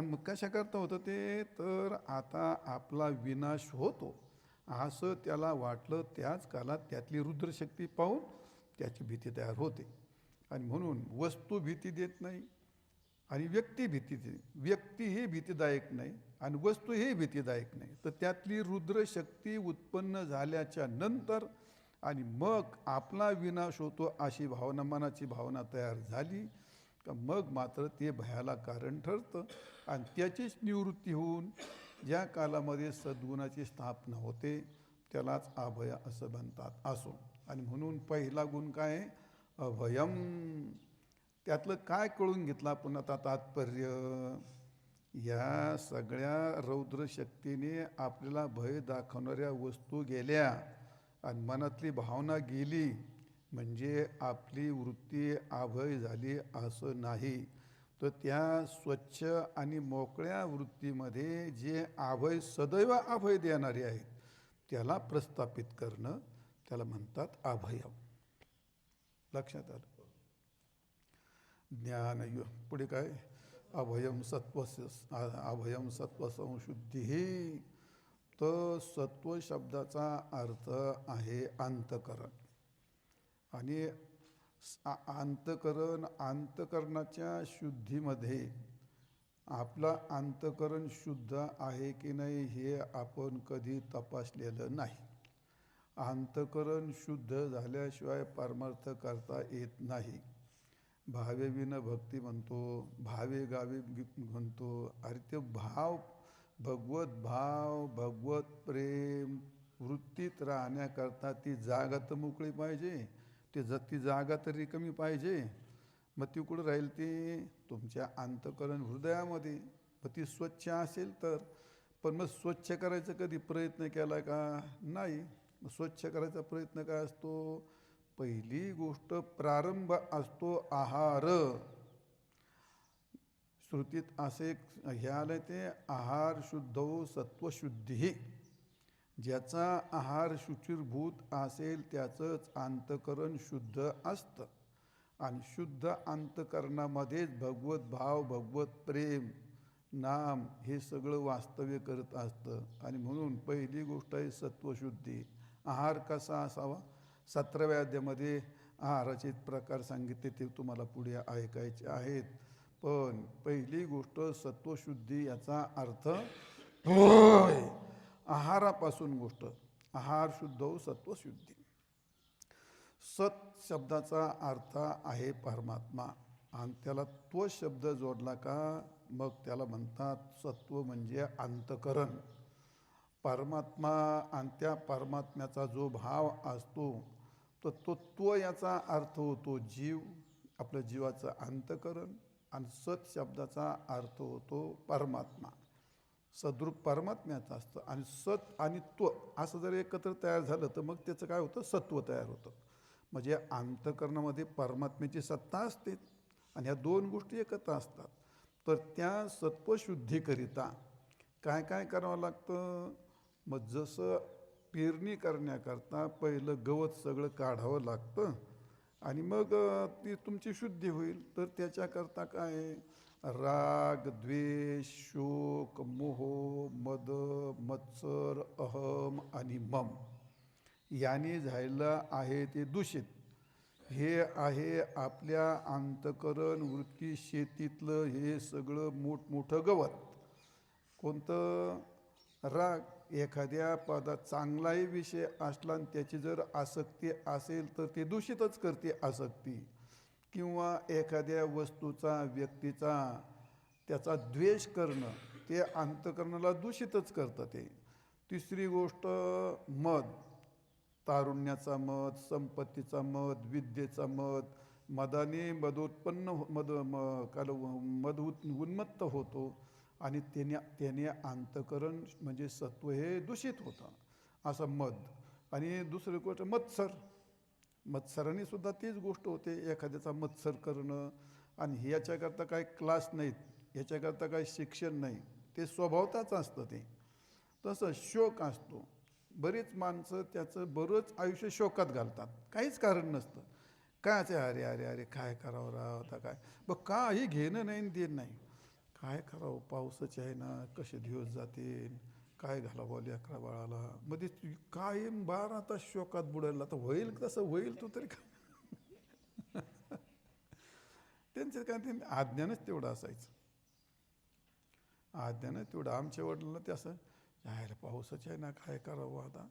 मग कशा करता होतं ते, तर आता आपला विनाश होतो असं त्याला वाटलं, त्याच काळात त्यातली रुद्रशक्ती पाहून त्याची भीती तयार होते. आणि म्हणून वस्तू भीती देत नाही आणि व्यक्ती भीती देते. व्यक्ती ही भीतीदायक नाही आणि वस्तू ही भीतीदायक नाही. तर त्यातली रुद्रशक्ती उत्पन्न झाल्याच्या नंतर आणि मग आपला विनाश होतो अशी भावना, मनाची भावना तयार झाली का मग मात्र ते भयाला कारण ठरतं. आणि त्याचीच निवृत्ती होऊन ज्या कालामध्ये सद्गुणाची स्थापना होते त्यालाच अभय असं म्हणतात. असो. आणि म्हणून पहिला गुण काय आहे? अभयम. त्यातलं काय कळून घेतलं आपण आता तात्पर्य? या सगळ्या रौद्रशक्तीने आपल्याला भय दाखवणाऱ्या वस्तू गेल्या आणि मनातली भावना गेली म्हणजे आपली वृत्ती अभय झाली असं नाही. तर त्या स्वच्छ आणि मोकळ्या वृत्तीमध्ये जे अभय, सदैव अभय देणारे आहेत, त्याला प्रस्थापित करणं, त्याला म्हणतात अभयम. लक्षात आलं? ज्ञान पुढे काय? अभयम सत्वसंशुद्धी. तर सत्व शब्दाचा अर्थ आहे अंतकरण. आणि अंतकरणाच्या शुद्धीमध्ये आपला अंतकरण शुद्ध आहे की नाही हे आपण कधी तपासलेलं नाही. अंतकरण शुद्ध झाल्याशिवाय परमार्थ करता येत नाही. भावे विन भक्ती म्हणतो, भावे गावे म्हणतो. अरे ते भाव, भगवत भाव, भगवत प्रेम वृत्तीत राहण्याकरता ती जागा तर मोकळी पाहिजे, ती जागा तर रिकामी पाहिजे. मग ती कुठं राहील? ती तुमच्या अंतकरण हृदयामध्ये. मग ती स्वच्छ असेल तर. पण मग स्वच्छ करायचा कधी प्रयत्न केला का? नाही. स्वच्छ करायचा प्रयत्न काय असतो? पहिली गोष्ट प्रारंभ असतो आहार. श्रुतीत असे हे आलं ते आहार शुद्धो सत्वशुद्धी. ज्याचा आहार शुचिर्भूत असेल त्याचंच अंतकरण शुद्ध असतं. आणि शुद्ध अंतकरणामध्येच भगवत भाव, भगवत प्रेम, नाम हे सगळं वास्तव्य करत असतं. आणि म्हणून पहिली गोष्ट आहे सत्वशुद्धी. आहार कसा असावा? 17व्या अध्यायामध्ये आहाराचे प्रकार सांगितले, ते तुम्हाला पुढे ऐकायचे आहेत. पण पहिली गोष्ट सत्वशुद्धी. याचा अर्थ आहारापासून गोष्ट. आहार शुद्ध हो सत्वशुद्धी. सत शब्दाचा अर्थ आहे परमात्मा आणि त्याला तो शब्द जोडला का मग त्याला म्हणतात सत्व म्हणजे अंतकरण. परमात्मा आणि त्या परमात्म्याचा जो भाव असतो तर तो याचा अर्थ होतो जीव, आपल्या जीवाचं अंतकरण. आणि सत शब्दाचा अर्थ होतो परमात्मा. सद्रूप परमात्म्याचं असतं. आणि सत आणि त्व असं जर एकत्र तयार झालं तर मग त्याचं काय होतं? सत्व तयार होतं. म्हणजे अंतकरणामध्ये परमात्म्याची सत्ता असते आणि ह्या दोन गोष्टी एकत्र असतात. तर त्या सत्वशुद्धीकरिता काय काय करावं लागतं? मग जसं पेरणी करण्याकरता पहिलं गवत सगळं काढावं लागतं आणि मग ती तुमची शुद्धी होईल. तर त्याच्याकरता काय? राग, द्वेष, शोक, मोह, मद, मत्सर, अहम आणि मम याने झालेलं आहे ते दूषित. हे आहे आपल्या अंतकरण वृत्ती शेतीतलं हे सगळं मोठमोठं गवत. कोणतं? राग. एखाद्या पदात चांगलाही विषय असला आणि त्याची जर आसक्ती असेल तर ते दूषितच करते आसक्ती. किंवा एखाद्या वस्तूचा व्यक्तीचा त्याचा द्वेष करणं ते अंतःकरणाला दूषितच करतं. ते तिसरी गोष्ट मद, तारुण्याचा मद, संपत्तीचा मद, विद्येचा मद. मदाने मदोत्पन्न मद उन्मत्त होतो आणि त्याने अंतःकरण म्हणजे सत्व हे दूषित होतं, असं मद. आणि दुसरी गोष्ट मत्सराने सुद्धा तीच गोष्ट होते, एखाद्याचा मत्सर करणं. आणि ह्याच्याकरता काही क्लास नाहीत, ह्याच्याकरता काही शिक्षण नाही, ते स्वभावताच असतं. ते तसं शोक असतो. बरीच माणसं त्याचं बरंच आयुष्य शोकात घालतात, काहीच कारण नसतं. कायच अरे अरे अरे काय करावं राव आता, काय काही घेणं नाही देणं नाही, काय करावं, पावसाचे आहे ना, कसे दिवस जातील, काय घालावं लेकरा बाळाला, मध्ये काय 12 तास शोकात बुडायला. तर होईल तसं होईल, तू तरी त्यांचं काय, ते आज्ञानच तेवढं असायचं, आज्ञानच तेवढं. आमच्या वडिलांना ते असं जायला पावसाचे आहे ना, काय करावं आता,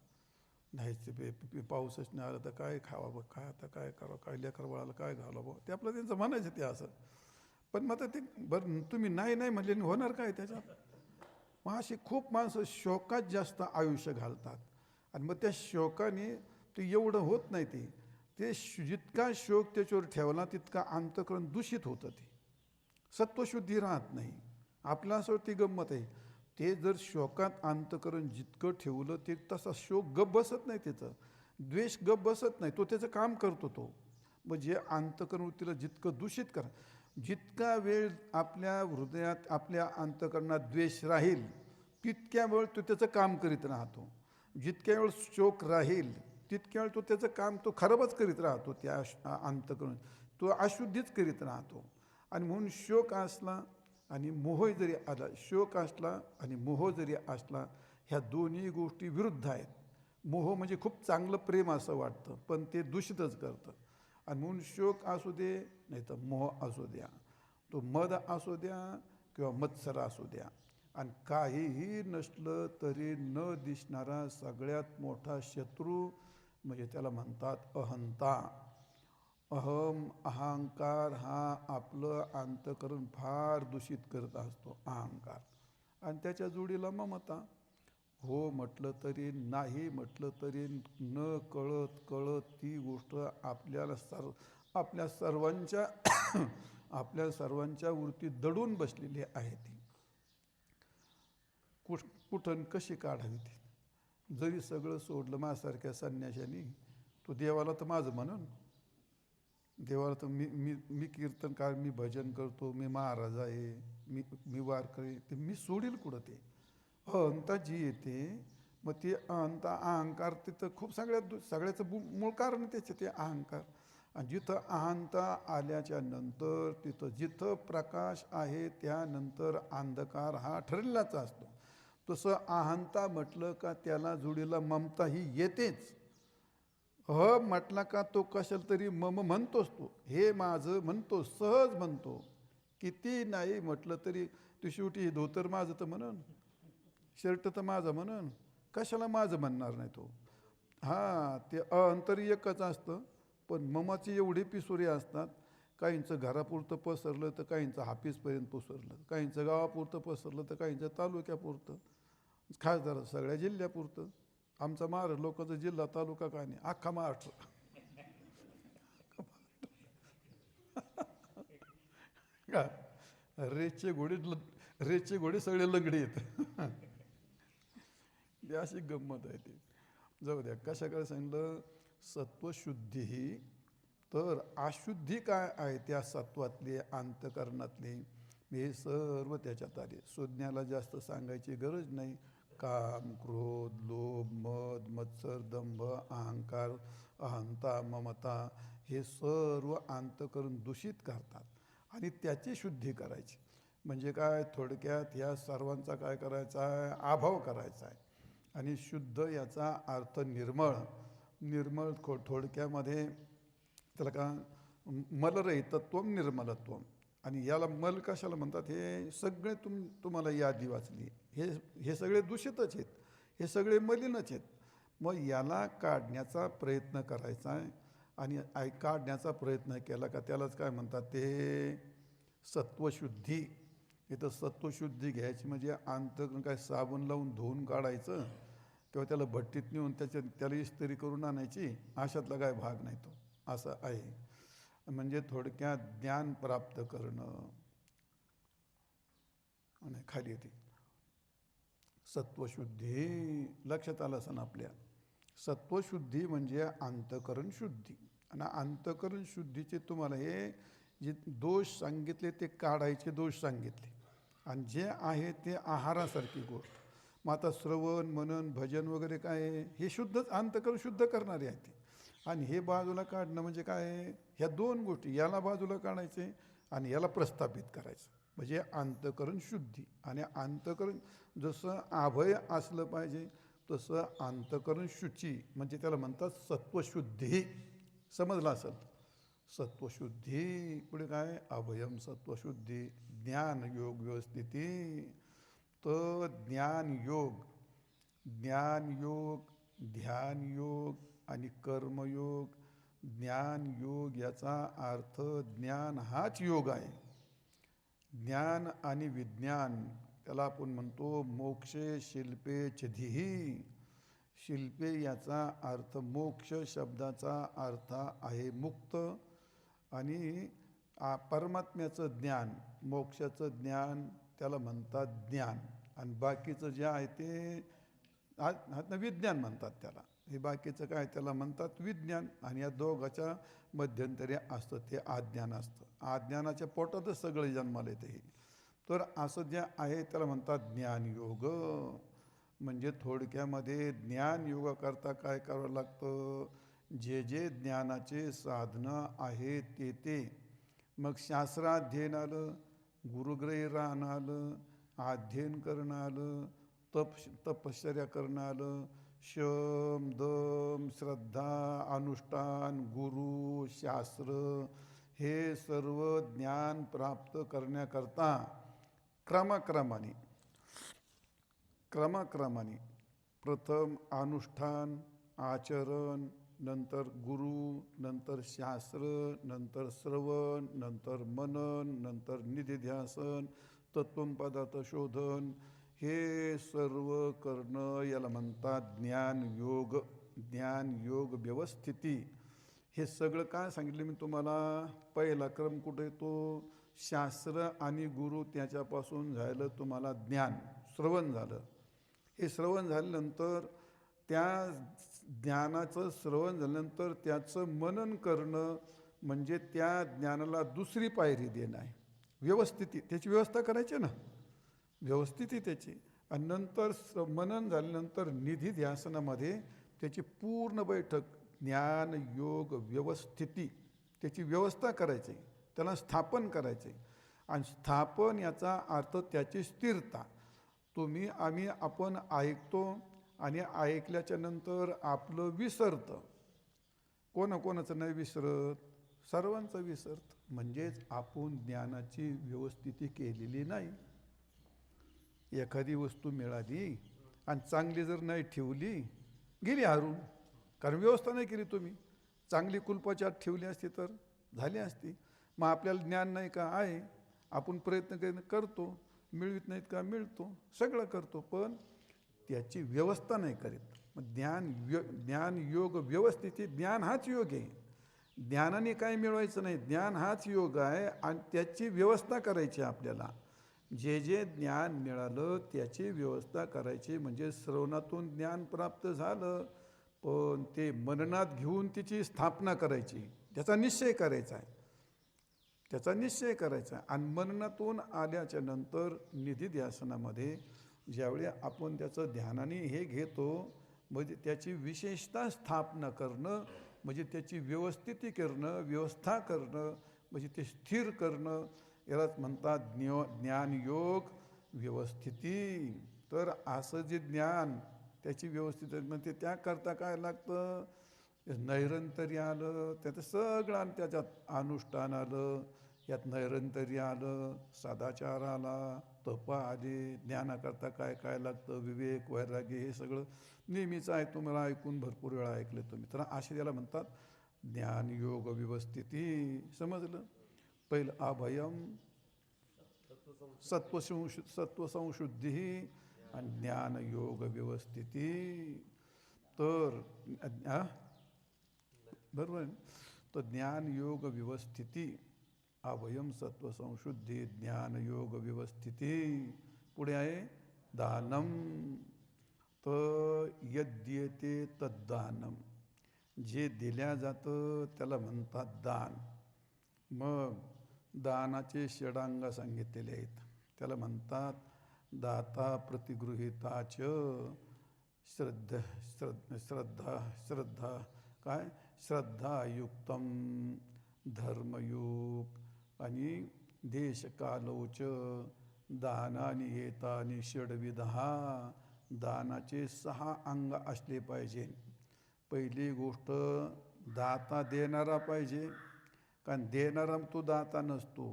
नाहीच पाऊसच नाही आला तर काय खावं, काय आता काय करावं, काय लेकर बाळाला काय घालावं, ते आपलं त्यांचं म्हणायचं ते असं. पण मग ते बरं तुम्ही नाही नाही म्हणले होणार काय त्याच्यात. मग अशी खूप माणसं शोकात जास्त आयुष्य घालतात. आणि मग त्या शोकाने ते एवढं होत नाही. ते जितका शोक त्याच्यावर ठेवला तितका अंतःकरण दूषित होतं. ते सत्वशुद्धी राहत नाही. आपल्या असं ती गंमत आहे, ते जर शोकात अंतःकरण जितकं ठेवलं ते तसा शोक गप बसत नाही, त्याचं द्वेष गप बसत नाही, तो त्याचं काम करतो. तो म्हणजे अंतःकरण वृत्तीला जितकं दूषित करा, जितका वेळ आपल्या हृदयात आपल्या अंतःकरणात द्वेष राहील तितक्या वेळ तो त्याचं काम करीत राहतो. जितक्या वेळ शोक राहील तितक्या वेळ तो त्याचं काम तो खराबच करीत राहतो. त्या अंतःकरण तो अशुद्धीच करीत राहतो. आणि म्हणून शोक असला आणि मोह जरी आला, शोक असला आणि मोह जरी असला, ह्या दोन्ही गोष्टी विरुद्ध आहेत. मोह म्हणजे खूप चांगलं प्रेम असं वाटतं, पण ते दूषितच करतं. आणि म्हणून शोक असू दे नाही तर मोह असू द्या, तो मद असू द्या किंवा मत्सर असू द्या, आणि काहीही नसलं तरी न दिसणारा सगळ्यात मोठा शत्रू म्हणजे त्याला म्हणतात अहंता. अहंकार हा आपलं अंतःकरण फार दूषित करत असतो, अहंकार. आणि त्याच्या जोडीला ममता. हो म्हटलं तरी नाही म्हटलं तरी न कळत कळत ती गोष्ट आपल्या सर्वांच्या आपल्या सर्वांच्या वृत्तीत दडून बसलेली आहे. ती कुठं कशी काढावी ती. जरी सगळं सोडलं माझ्यासारख्या संन्याशानी, तो देवाला तर माझं म्हणून, देवाला तर मी कीर्तनकार, मी भजन करतो, मी महाराज आहे, मी वारकरी, ते मी सोडील कुठं. ते अहंता जी येते, मग ते अहंकार तिथं खूप सगळ्याचं मूळ कारण त्याचे ते अहंकार. आणि जिथं अहंता आल्याच्या नंतर तिथं जिथं प्रकाश आहे त्यानंतर अंधकार हा ठरलेलाच असतो. तसं अहंता म्हटलं का त्याला जोडीला ममता ही येतेच. म्हटला का तो कशाला तरी मम म्हणतोच, तो हे माझं म्हणतो, सहज म्हणतो. किती नाही म्हटलं तरी तू शेवटी धोतर माझं तर म्हणून, शर्ट तर माझं म्हणून, कशाला माझं म्हणणार नाही तो. हां, ते अंतर एकच असतं, पण ममाची एवढी पिसुरी असतात. काहींचं घरापुरतं पसरलं तर काहींचं हाफीसपर्यंत पसरलं, काहींचं गावापुरतं पसरलं तर काहींचं तालुक्यापुरतं, खासदार सगळ्या जिल्ह्यापुरतं. आमचा महाराष्ट्र लोकांचा जिल्हा तालुका काय नाही, अख्खा महाराष्ट्र. का रेचे घोडे सगळे लंगडी आहेत. ते अशी गंमत आहे. ती जाऊ द्या. कशाकडे सांगितलं, सत्वशुद्धी ही. तर अशुद्धी काय आहे त्या सत्वातली, अंतःकरणातली, हे सर्व त्याच्यात आले. सुज्ञाला जास्त सांगायची गरज नाही. काम, क्रोध, लोभ, मद, मत्सर, दंभ, अहंकार, अहंता, ममता हे सर्व अंतःकरण दूषित करतात. आणि त्याची शुद्धी करायची म्हणजे काय, थोडक्यात ह्या सर्वांचा काय करायचा आहे, अभाव करायचा आहे. आणि शुद्ध याचा अर्थ निर्मळ. निर्मळ थोडक्यामध्ये त्याला का मलरहितत्वम निर्मलत्वम. आणि याला मल कशाला म्हणतात, हे सगळे तुम्हाला यादी वाचली, हे सगळे दूषितच आहेत, हे सगळे मलिनच आहेत. मग याला काढण्याचा प्रयत्न करायचा आहे. आणि काढण्याचा प्रयत्न केला का त्यालाच काय म्हणतात ते सत्वशुद्धी. इथं सत्वशुद्धी घ्यायची म्हणजे अंतकरण काय साबण लावून धुवून काढायचं किंवा त्याला भट्टीत नेऊन त्याला इस्त्री करून आणायची, अशातला काय भाग नाही तो. असं आहे. म्हणजे थोडक्यात ज्ञान प्राप्त करणं. आणि खाली येते सत्वशुद्धी. लक्षात आलं असं ना आपल्या. सत्वशुद्धी म्हणजे अंतकरण शुद्धी. आणि अंतकरण शुद्धीचे तुम्हाला हे जे दोष सांगितले ते काढायचे दोष सांगितले. आणि जे आहे ते आहारासारखी गोष्ट. मग आता श्रवण मनन भजन वगैरे काय आहे, हे शुद्धच अंतकरण शुद्ध करणारे आहे ते. आणि हे बाजूला काढणं म्हणजे काय आहे, ह्या दोन गोष्टी, याला बाजूला काढायचे आणि याला प्रस्थापित करायचं म्हणजे अंतकरण शुद्धी. आणि अंतकरण जसं अभय असलं पाहिजे तसं अंतकरण शुची म्हणजे त्याला म्हणतात सत्वशुद्धी. समजलं असेल. सत्वशुद्धी पुढे काय अभयम सत्वशुद्धी. ज्ञान योग व्यवस्थिती. तर ज्ञान योग ध्यान योग आणि कर्मयोग. ज्ञान योग याचा अर्थ ज्ञान हाच योग आहे. ज्ञान आणि विज्ञान त्याला आपण म्हणतो मोक्षे शिल्पे चधिही. शिल्पे याचा अर्थ मोक्ष शब्दाचा अर्थ आहे मुक्त. आणि परमात्म्याचं ज्ञान मोक्षाचं ज्ञान त्याला म्हणतात ज्ञान. आणि बाकीचं जे आहे ते विज्ञान म्हणतात त्याला. हे बाकीचं काय त्याला म्हणतात विज्ञान. आणि या दोघाच्या मध्यंतरी असतं ते अज्ञान असतं. अज्ञानाच्या पोटातच सगळे जन्माला येतं हे. तर असं जे आहे त्याला म्हणतात ज्ञानयोग. म्हणजे थोडक्यामध्ये ज्ञानयोग करता काय करावं लागतं, जे जे ज्ञानाचे साधनं आहेत ते मग शास्त्राध्ययन आलं, गुरुग्रही राहणं आलं, अध्ययन करणं आलं, तपश्चर्या करणं आलं, शम दम श्रद्धा अनुष्ठान गुरु शास्त्र हे सर्व ज्ञान प्राप्त करण्याकरता क्रमाक्रमाने प्रथम अनुष्ठान आचरण, नंतर गुरु, नंतर शास्त्र, नंतर श्रवण, नंतर मनन, नंतर निधिध्यासन, तत्वपदार्थ शोधन, हे सर्व करणं याला म्हणतात ज्ञानयोग. ज्ञानयोग व्यवस्थिती. हे सगळं काय सांगितलं मी तुम्हाला. पहिला क्रम कुठे येतो, शास्त्र आणि गुरु त्याच्यापासून झालं तुम्हाला ज्ञान, श्रवण झालं. हे श्रवण झाल्यानंतर त्या ज्ञानाचं श्रवण झाल्यानंतर त्याचं मनन करणं म्हणजे त्या ज्ञानाला दुसरी पायरी देणं आहे. व्यवस्थिती त्याची व्यवस्था करायची ना, व्यवस्थिती त्याची. आणि नंतर मनन झाल्यानंतर निधी ध्यासनामध्ये त्याची पूर्ण बैठक ज्ञान योग व्यवस्थिती त्याची व्यवस्था करायची, त्याला स्थापन करायचे. आणि स्थापन याचा अर्थ त्याची स्थिरता. आपण ऐकतो आणि ऐकल्याच्या नंतर आपलं विसरतं. कोणाकोणाचं नाही विसरत, सर्वांचं विसरतं. म्हणजेच आपण ज्ञानाची व्यवस्थिती केलेली नाही. एखादी वस्तू मिळाली आणि चांगली जर नाही ठेवली गेली हरून, कारण व्यवस्था नाही केली तुम्ही. चांगली कुलपाची आत ठेवली असती तर झाली असती. मग आपल्याला ज्ञान नाही का आहे, आपण प्रयत्न करतो, मिळवित नाहीत का मिळतो, सगळं करतो, पण त्याची व्यवस्था नाही करीत. मग ज्ञान योग व्यवस्थिती. ज्ञान हाच योग आहे. ज्ञानाने काय मिळवायचं नाही, ज्ञान हाच योग आहे. आणि त्याची व्यवस्था करायची आपल्याला. जे जे ज्ञान मिळालं त्याची व्यवस्था करायची. म्हणजे श्रवणातून ज्ञान प्राप्त झालं, पण ते मननात घेऊन तिची स्थापना करायची, त्याचा निश्चय करायचा आहे. आणि मननातून आल्याच्या नंतर निधिध्यासनामध्ये ज्यावेळी आपण त्याचं ध्यानाने हे घेतो, म्हणजे त्याची विशेषतः स्थापना करणं, म्हणजे त्याची व्यवस्थिती करणं, व्यवस्था करणं, म्हणजे ते स्थिर करणं, यालाच म्हणतात ज्ञानयोग व्यवस्थिती. तर असं जे ज्ञान त्याची व्यवस्थित म्हणजे त्याकरता काय लागतं, नैरंतर्य आलं, त्याचं सगळं त्याच्यात अनुष्ठान आलं, यात नैरंतर्य आलं, सदाचार आला, तप आले. ज्ञानाकरता काय काय लागतं, विवेक वैराग्य, हे सगळं नेहमीच आहे. तुम्हाला ऐकून भरपूर वेळा ऐकलं तुम्ही. तर असे त्याला म्हणतात ज्ञान योग व्यवस्थिती. समजलं? पहिलं अभयम सत्वसंशुद्धी आणि ज्ञान योग व्यवस्थिती. तर बरोबर आहे. तर ज्ञान योग व्यवस्थिती, अभयम सत्वसंशुद्धी ज्ञान योग व्यवस्थिती. पुढे आहे दानम. तर यद्यते तद्दानम, जे दिल्या जातं त्याला म्हणतात दान. मग दानाचे षडांग सांगितलेले आहेत. त्याला म्हणतात दाता प्रतिगृहिताच श्रद्धा श्रद्धा श्रद्धा काय श्रद्धायुक्तम धर्मयुक्त आणि देशकालोच दानानी येतानी षडविधा. दानाचे 6 अंग असले पाहिजे. पहिली गोष्ट दाता देणारा पाहिजे, कारण देणारा तो दाता नसतो.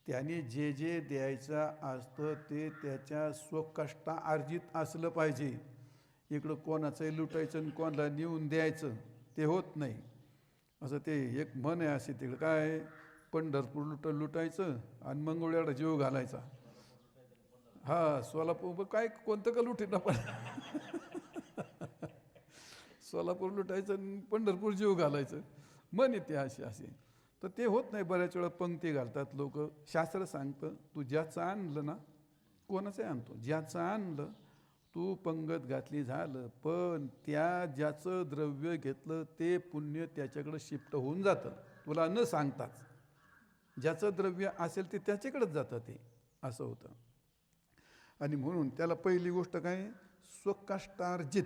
त्याने जे जे द्यायचं असतं ते त्याच्या स्वकष्टार्जित असलं पाहिजे. इकडं कोणाचंही लुटायचं आणि कोणाला नेऊन द्यायचं ते होत नाही. असं ते एक म्हण आहे असे, तिकडं काय पंढरपूर लुटायचं आणि मंगळवेढा जीव घालायचा. हा, सोलापूर काय कोणतं का लुटीना पण सोलापूर लुटायचं आणि पंढरपूर जीव घालायचं मन येते असे. तर ते होत नाही. बऱ्याच वेळा पंक्ती घालतात लोक. शास्त्र सांगतं तू ज्याचं आणलं ना, कोणाचं आणतो, ज्याचं आणलं तू पंगत घातली झालं, पण त्या ज्याचं द्रव्य घेतलं ते पुण्य त्याच्याकडं शिफ्ट होऊन जातं तुला न सांगताच. ज्याचं द्रव्य असेल ते त्याच्याकडेच जातं ते, असं होतं. आणि म्हणून त्याला पहिली गोष्ट काय, स्वकष्टार्जित.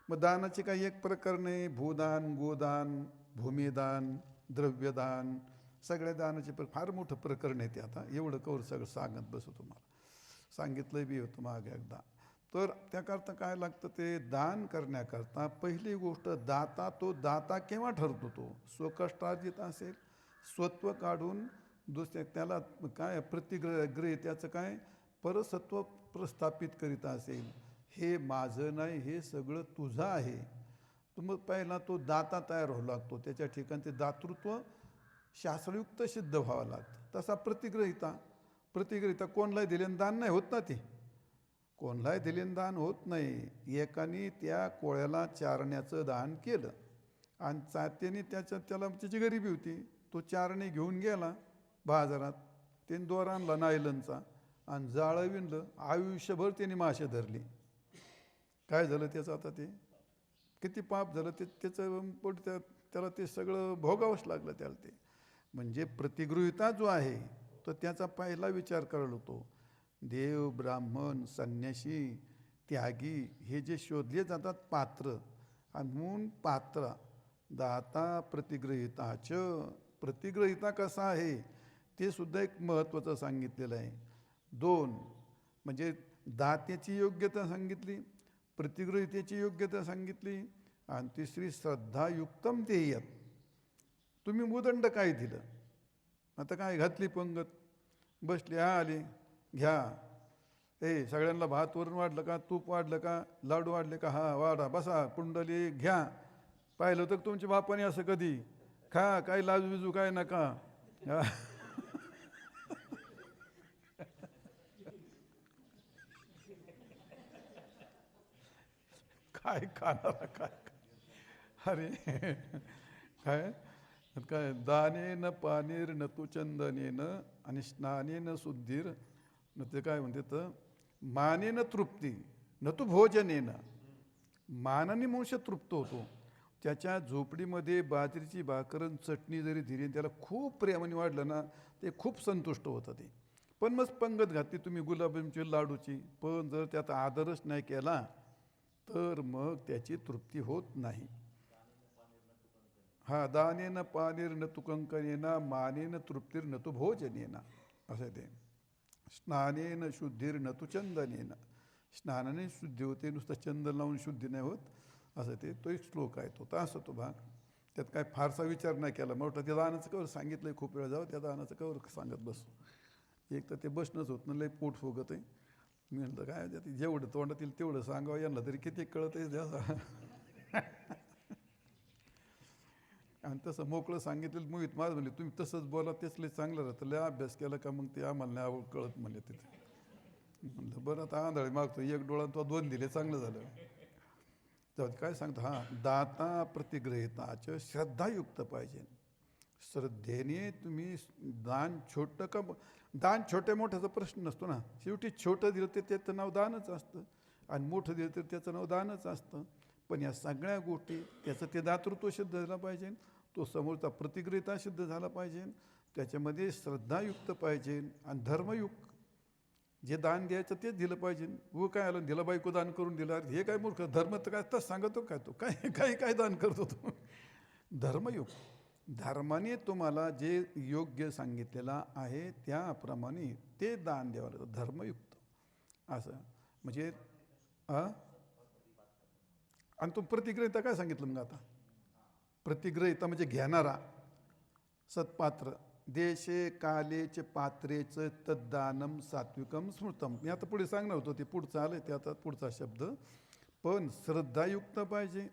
मग दानाचे काही एक प्रकार नाही. भूदान, गोदान, भूमिदान, द्रव्यदान, सगळ्या दानाचे फार मोठं प्रकरण आहे ते. आता एवढं कवर सगळं सांगत बसू तुम्हाला, सांगितलं बी होतं मागे एकदा. तर त्याकरता काय लागतं, ते दान करण्याकरता पहिली गोष्ट दाता, तो दाता केव्हा ठरतो, तो स्वकष्टार्जित असेल, स्वत्व काढून दुसऱ्या त्याला काय प्रतिग्रह त्याचं काय परसत्व प्रस्थापित करीत असेल. हे माझं नाही, हे सगळं तुझं आहे. मग पहिला तो दाता तयार व्हावा लागतो. त्याच्या ठिकाणी ते दातृत्व शास्त्रयुक्त सिद्ध व्हावं लागतं. तसा प्रतिग्रहिता कोणलाही दिलेलं दान नाही होत ना. ते कोणलाही दिलेलं दान होत नाही. एकाने त्या कोळ्याला चारण्याचं दान केलं आणि त्याने त्याला त्याची गरिबी होती, तो चारणे घेऊन गेला बाजारात, त्याने दोर आणला नायलनचा आणि जाळं विणलं. आयुष्यभर त्याने मासे धरली. काय झालं त्याचं आता, ते किती पाप झालं ते, त्याचं पोट त्याला ते सगळं भोगावंच लागलं त्याला. ते म्हणजे प्रतिगृहिता जो आहे तो त्याचा पहिला विचार करायला होतो. देव, ब्राह्मण, संन्यासी, त्यागी हे जे शोधले जातात पात्र, आणि म्हणून पात्र दाता प्रतिगृहिताच. प्रतिगृहिता कसा आहे ते सुद्धा एक महत्त्वाचं सांगितलेलं आहे. 2 म्हणजे दात्याची योग्यता सांगितली, प्रतिगृहितेची योग्यता सांगितली, आणि तिसरी श्रद्धायुक्तम देयत. तुम्ही मुदंड काय दिलं, आता काय घातली पंगत, बसली, आली, घ्या, सगळ्यांना भात वरून वाढलं का, तूप वाढलं का, लाडू वाढले का, हा वाढा, बसा, कुंडली घ्या. पाहिलं तर तुमच्या बापाने असं कधी खा, काही लाजू बिजू काय नका. काय खाणारा काय, अरे काय काय दानेन पानीर न तू चंदनेन आणि स्नानेन शुद्धीर न ते काय म्हणते तर मानेन तृप्ती न तू भोजनेन. मानाने मनुष्य तृप्त होतो. त्याच्या झोपडीमध्ये बाजरीची भाकरन चटणी जरी दिली, त्याला खूप प्रेमाने वाढलं ना, ते खूप संतुष्ट होतं ते. पण मग पंगत घातली तुम्ही गुलाबजामची, लाडूची, पण जर त्याचा आदरच नाही केला तर मग त्याची तृप्ती होत नाही. हा, दानेन पानीर न तू कंकनेना मानेन तृप्तीर न तू भोजनेना, असं ते. स्नानेन शुद्धीर न तू चंदनेन. स्नानाने शुद्धी होते, नुसतं चंदन लावून शुद्धी नाही होत, असं ते. तो एक श्लोक आहे तो. तर असं तो भाग, त्यात काय फारसा विचार नाही केला. मोठं त्या दानाचं कवर सांगितलं खूप वेळा, जाऊ त्या दानाचं कवर सांगत बसू. एक तर ते बसणंच होत नाही, लय पोट फुगत आहे. मी म्हणलं काय जेवढं तोंडात येईल तेवढं सांगावं, यांना तरी किती कळत आहे द्या. आणि तसं मोकळं सांगितलं मोहित माझं म्हणले तुम्ही तसंच बोला तेच लय चांगलं राहतं, लय अभ्यास केला का मग ते आम्हाला नाही आवड कळत म्हणले तिथे. म्हणलं बरं आता आंधळे मागतो, एक डोळा तो 2 दिले, चांगलं झालं. तर काय सांगतो, हां, दाता प्रतिग्रहिताचं श्रद्धायुक्त पाहिजे. श्रद्धेने तुम्ही दान छोटं का दान छोट्या मोठ्याचा प्रश्न नसतो ना, शेवटी छोटं दिलं तर त्याचं नाव दानच असतं आणि मोठं दिलं तर त्याचं नाव दानच असतं. पण या सगळ्या गोष्टी त्याचं ते दातृत्व सिद्ध झालं पाहिजे, तो समोरचा प्रतिग्रहिता सिद्ध झाला पाहिजे, त्याच्यामध्ये श्रद्धायुक्त पाहिजे आणि धर्मयुक्त. जे दान द्यायचं तेच दिलं पाहिजे. व काय आलं दिलं बायको दान करून दिलं, हे काय मूर्ख धर्म तर काय तसं सांगतो काय तो काय काय काय दान करतो तो. धर्मयुक्त, धर्माने तुम्हाला जे योग्य सांगितलेलं आहे त्याप्रमाणे ते दान द्यावं लागतं, धर्मयुक्त असं. म्हणजे आणि तो प्रतिग्रहिता काय सांगितलं मग आता, प्रतिग्रहिता म्हणजे घेणारा, सत्पात्र, देशे कालेच पात्रेच तद्दानम सात्विकम स्मृतम. मी आता पुढे सांगणार होतो, ते पुढचं आलं ते आता पुढचा शब्द. पण श्रद्धायुक्त पाहिजे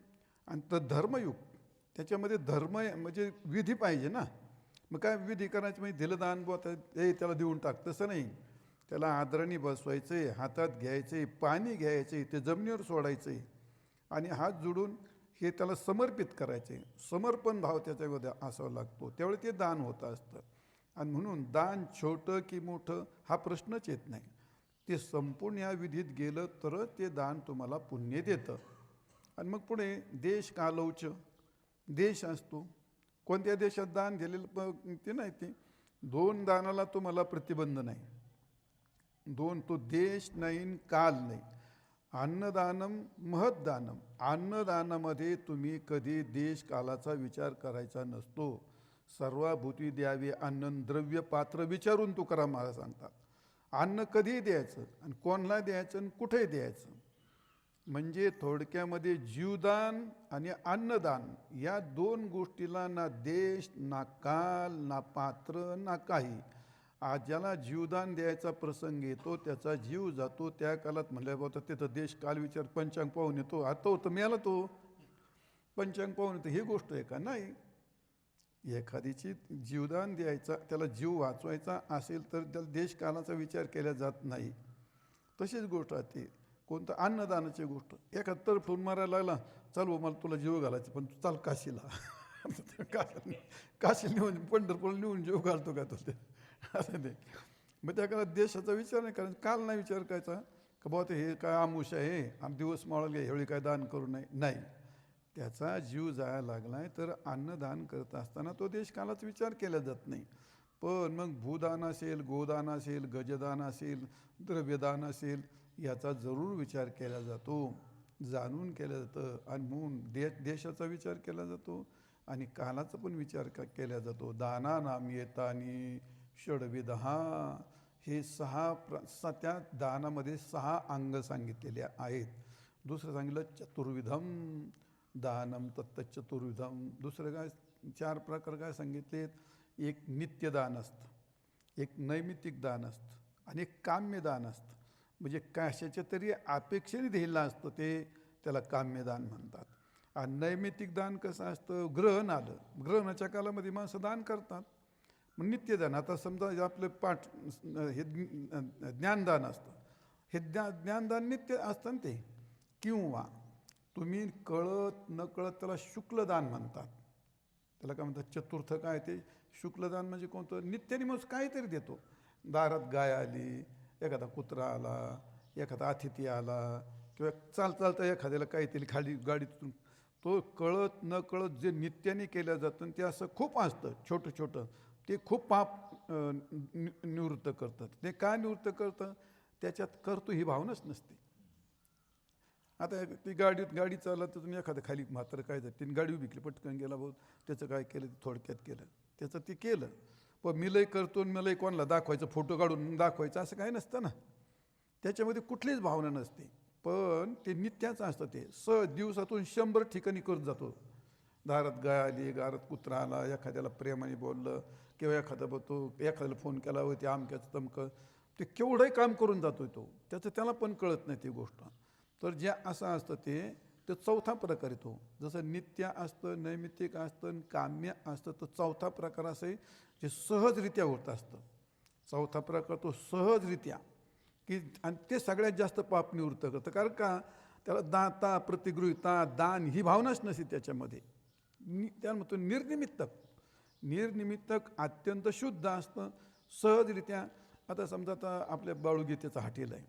आणि तर धर्मयुक्त, त्याच्यामध्ये धर्म म्हणजे विधी पाहिजे ना. मग काय विधी करायचं म्हणजे दिलं दान बुवा त्याला देऊन टाक, तसं नाही. त्याला आदराने बसवायचं आहे, हातात घ्यायचं आहे, पाणी घ्यायचं आहे, ते जमिनीवर सोडायचं आहे आणि हात जोडून हे त्याला समर्पित करायचे. समर्पण भाव त्याच्यामध्ये असावा लागतो, त्यावेळी ते दान होतं असतं. आणि म्हणून दान छोटं की मोठं हा प्रश्नच येत नाही. ते संपूर्ण या विधीत गेलं तरच ते दान तुम्हाला पुण्य देतं. आणि मग पुढे देश कालौच, देश असतो, कोणत्या देशात दान दिलेलं ते नाही. ते 2 दानाला तुम्हाला प्रतिबंध नाही, 2 तो देश नाही काल नाही. अन्नदानम महत्दानम, अन्नदानामध्ये तुम्ही कधी देश कालाचा विचार करायचा नसतो. सर्वाभूती द्यावे अन्न द्रव्य पात्र विचारून तुकाराम महाराज सांगतात. अन्न कधी द्यायचं आणि कोणाला द्यायचं आणि कुठे द्यायचं. म्हणजे थोडक्यामध्ये जीवदान आणि अन्नदान या 2 गोष्टीला ना देश ना काल ना पात्र ना काही. आज ज्याला जीवदान द्यायचा प्रसंग येतो त्याचा जीव जातो त्या कालात म्हणल्या होतं तिथं देश काल विचार पंचांग पाहून येतो. आता होतं मेला तो पंचांग पाहून येतो, ही गोष्ट आहे का? नाही. एखादीची जीवदान द्यायचा, त्याला जीव वाचवायचा असेल तर त्याला देश कालाचा विचार केला जात नाही. तशीच गोष्ट आहे कोणतं अन्नदानाची गोष्ट. एखाद तर फोन मारायला लागला, चाल मला तुला जीव घालायचं पण तू चाल काशीला. काशीला नेऊन पंढरपूरला नेऊन जीव घालतो का तो असं नाही. मग त्या काळात देशाचा विचार नाही करायचा, काल नाही विचार करायचा का बाबा ते हे काय आमुष आहे आणि दिवस मावळायला घ्या ह्यावेळी काय दान करू नये. नाही, त्याचा जीव जायला लागला आहे तर अन्नदान करत असताना तो देश कालाचा विचार केला जात नाही. पण मग भूदान असेल, गोदान असेल, गजदान असेल, द्रव्यदान असेल, याचा जरूर विचार केला जातो, जाणून केलं जातं. आणि म्हणून देशाचा विचार केला जातो आणि कालाचा पण विचार केला जातो. दाना नाम येतानी षडविधा, हे 6 त्या दानामध्ये 6 अंग सांगितलेले आहेत. दुसरं सांगितलं चतुर्विधम दानम तत्तचतुर्विधम. दुसरं काय 4 प्रकार काय सांगितलेत. एक नित्यदान असतं, एक नैमित्तिक दान असतं आणि एक काम्यदान असतं. म्हणजे कशाच्या तरी अपेक्षेने दिलेलं असतं ते, त्याला काम्यदान म्हणतात. आणि नैमित्तिक दान कसं असतं, ग्रहण आलं, ग्रहणाच्या कालामध्ये माणसं दान करतात. मग नित्यदान, आता समजा आपलं हे ज्ञानदान असतं, हे ज्ञानदान नित्य असतं ना ते. किंवा तुम्ही कळत न कळत त्याला शुक्लदान म्हणतात. त्याला काय म्हणतात, चतुर्थ काय ते शुक्लदान. म्हणजे कोणतं, नित्याने मग काहीतरी देतो. दारात गाय आली, एखादा कुत्रा आला, एखादा अतिथी आला, किंवा चालता एखाद्याला काहीतरी खाली गाडीतून, तो कळत न कळत जे नित्याने केलं जातं ते असं खूप असतं छोटं छोटं, ते खूप पाप निवृत्त करतात. ते काय निवृत्त करतं, त्याच्यात करतो ही भावनाच नसते. आता ती गाडी चालत तर तुम्ही एखादं खाली मात्र काय जात, तिने गाडी विकली, पटकन गेला भाऊ, त्याचं काय केलं, थोडक्यात केलं, त्याचं ते केलं. पण मी लय करतो, मी लय कोणाला दाखवायचं, फोटो काढून दाखवायचं असं काही नसतं ना. त्याच्यामध्ये कुठलीच भावना नसते. पण ते नित्याचं असतं. ते दिवसातून 100 ठिकाणी करत जातो. दारात गाय आली, दारात कुत्रा आला, एखाद्याला प्रेमाने बोललं, किंवा एखाद्याला फोन केला होती आमक्याचं तमकं, ते केवढंही काम करून जातो तो, त्याचं त्याला पण कळत नाही ती गोष्ट. तर जे असं असतं ते तर चौथा प्रकार येतो. जसं नित्य असतं, नैमित्तिक असतं आणि काम्य असतं, तर चौथा प्रकार असं आहे जे सहजरित्या होत असतं. चौथा प्रकार तो सहजरित्या की, आणि ते सगळ्यात जास्त पाप निवृत्त करतं. कारण का, त्याला दाता, प्रतिगृहिता, दान ही भावनाच नसते त्याच्यामध्ये. त्याला म्हणतो निर्निमित्तक. निर्निमित्तक अत्यंत शुद्ध असतं, सहजरित्या. आता समजा आता आपल्या बाळूगीतेचा हॉटेल आहे,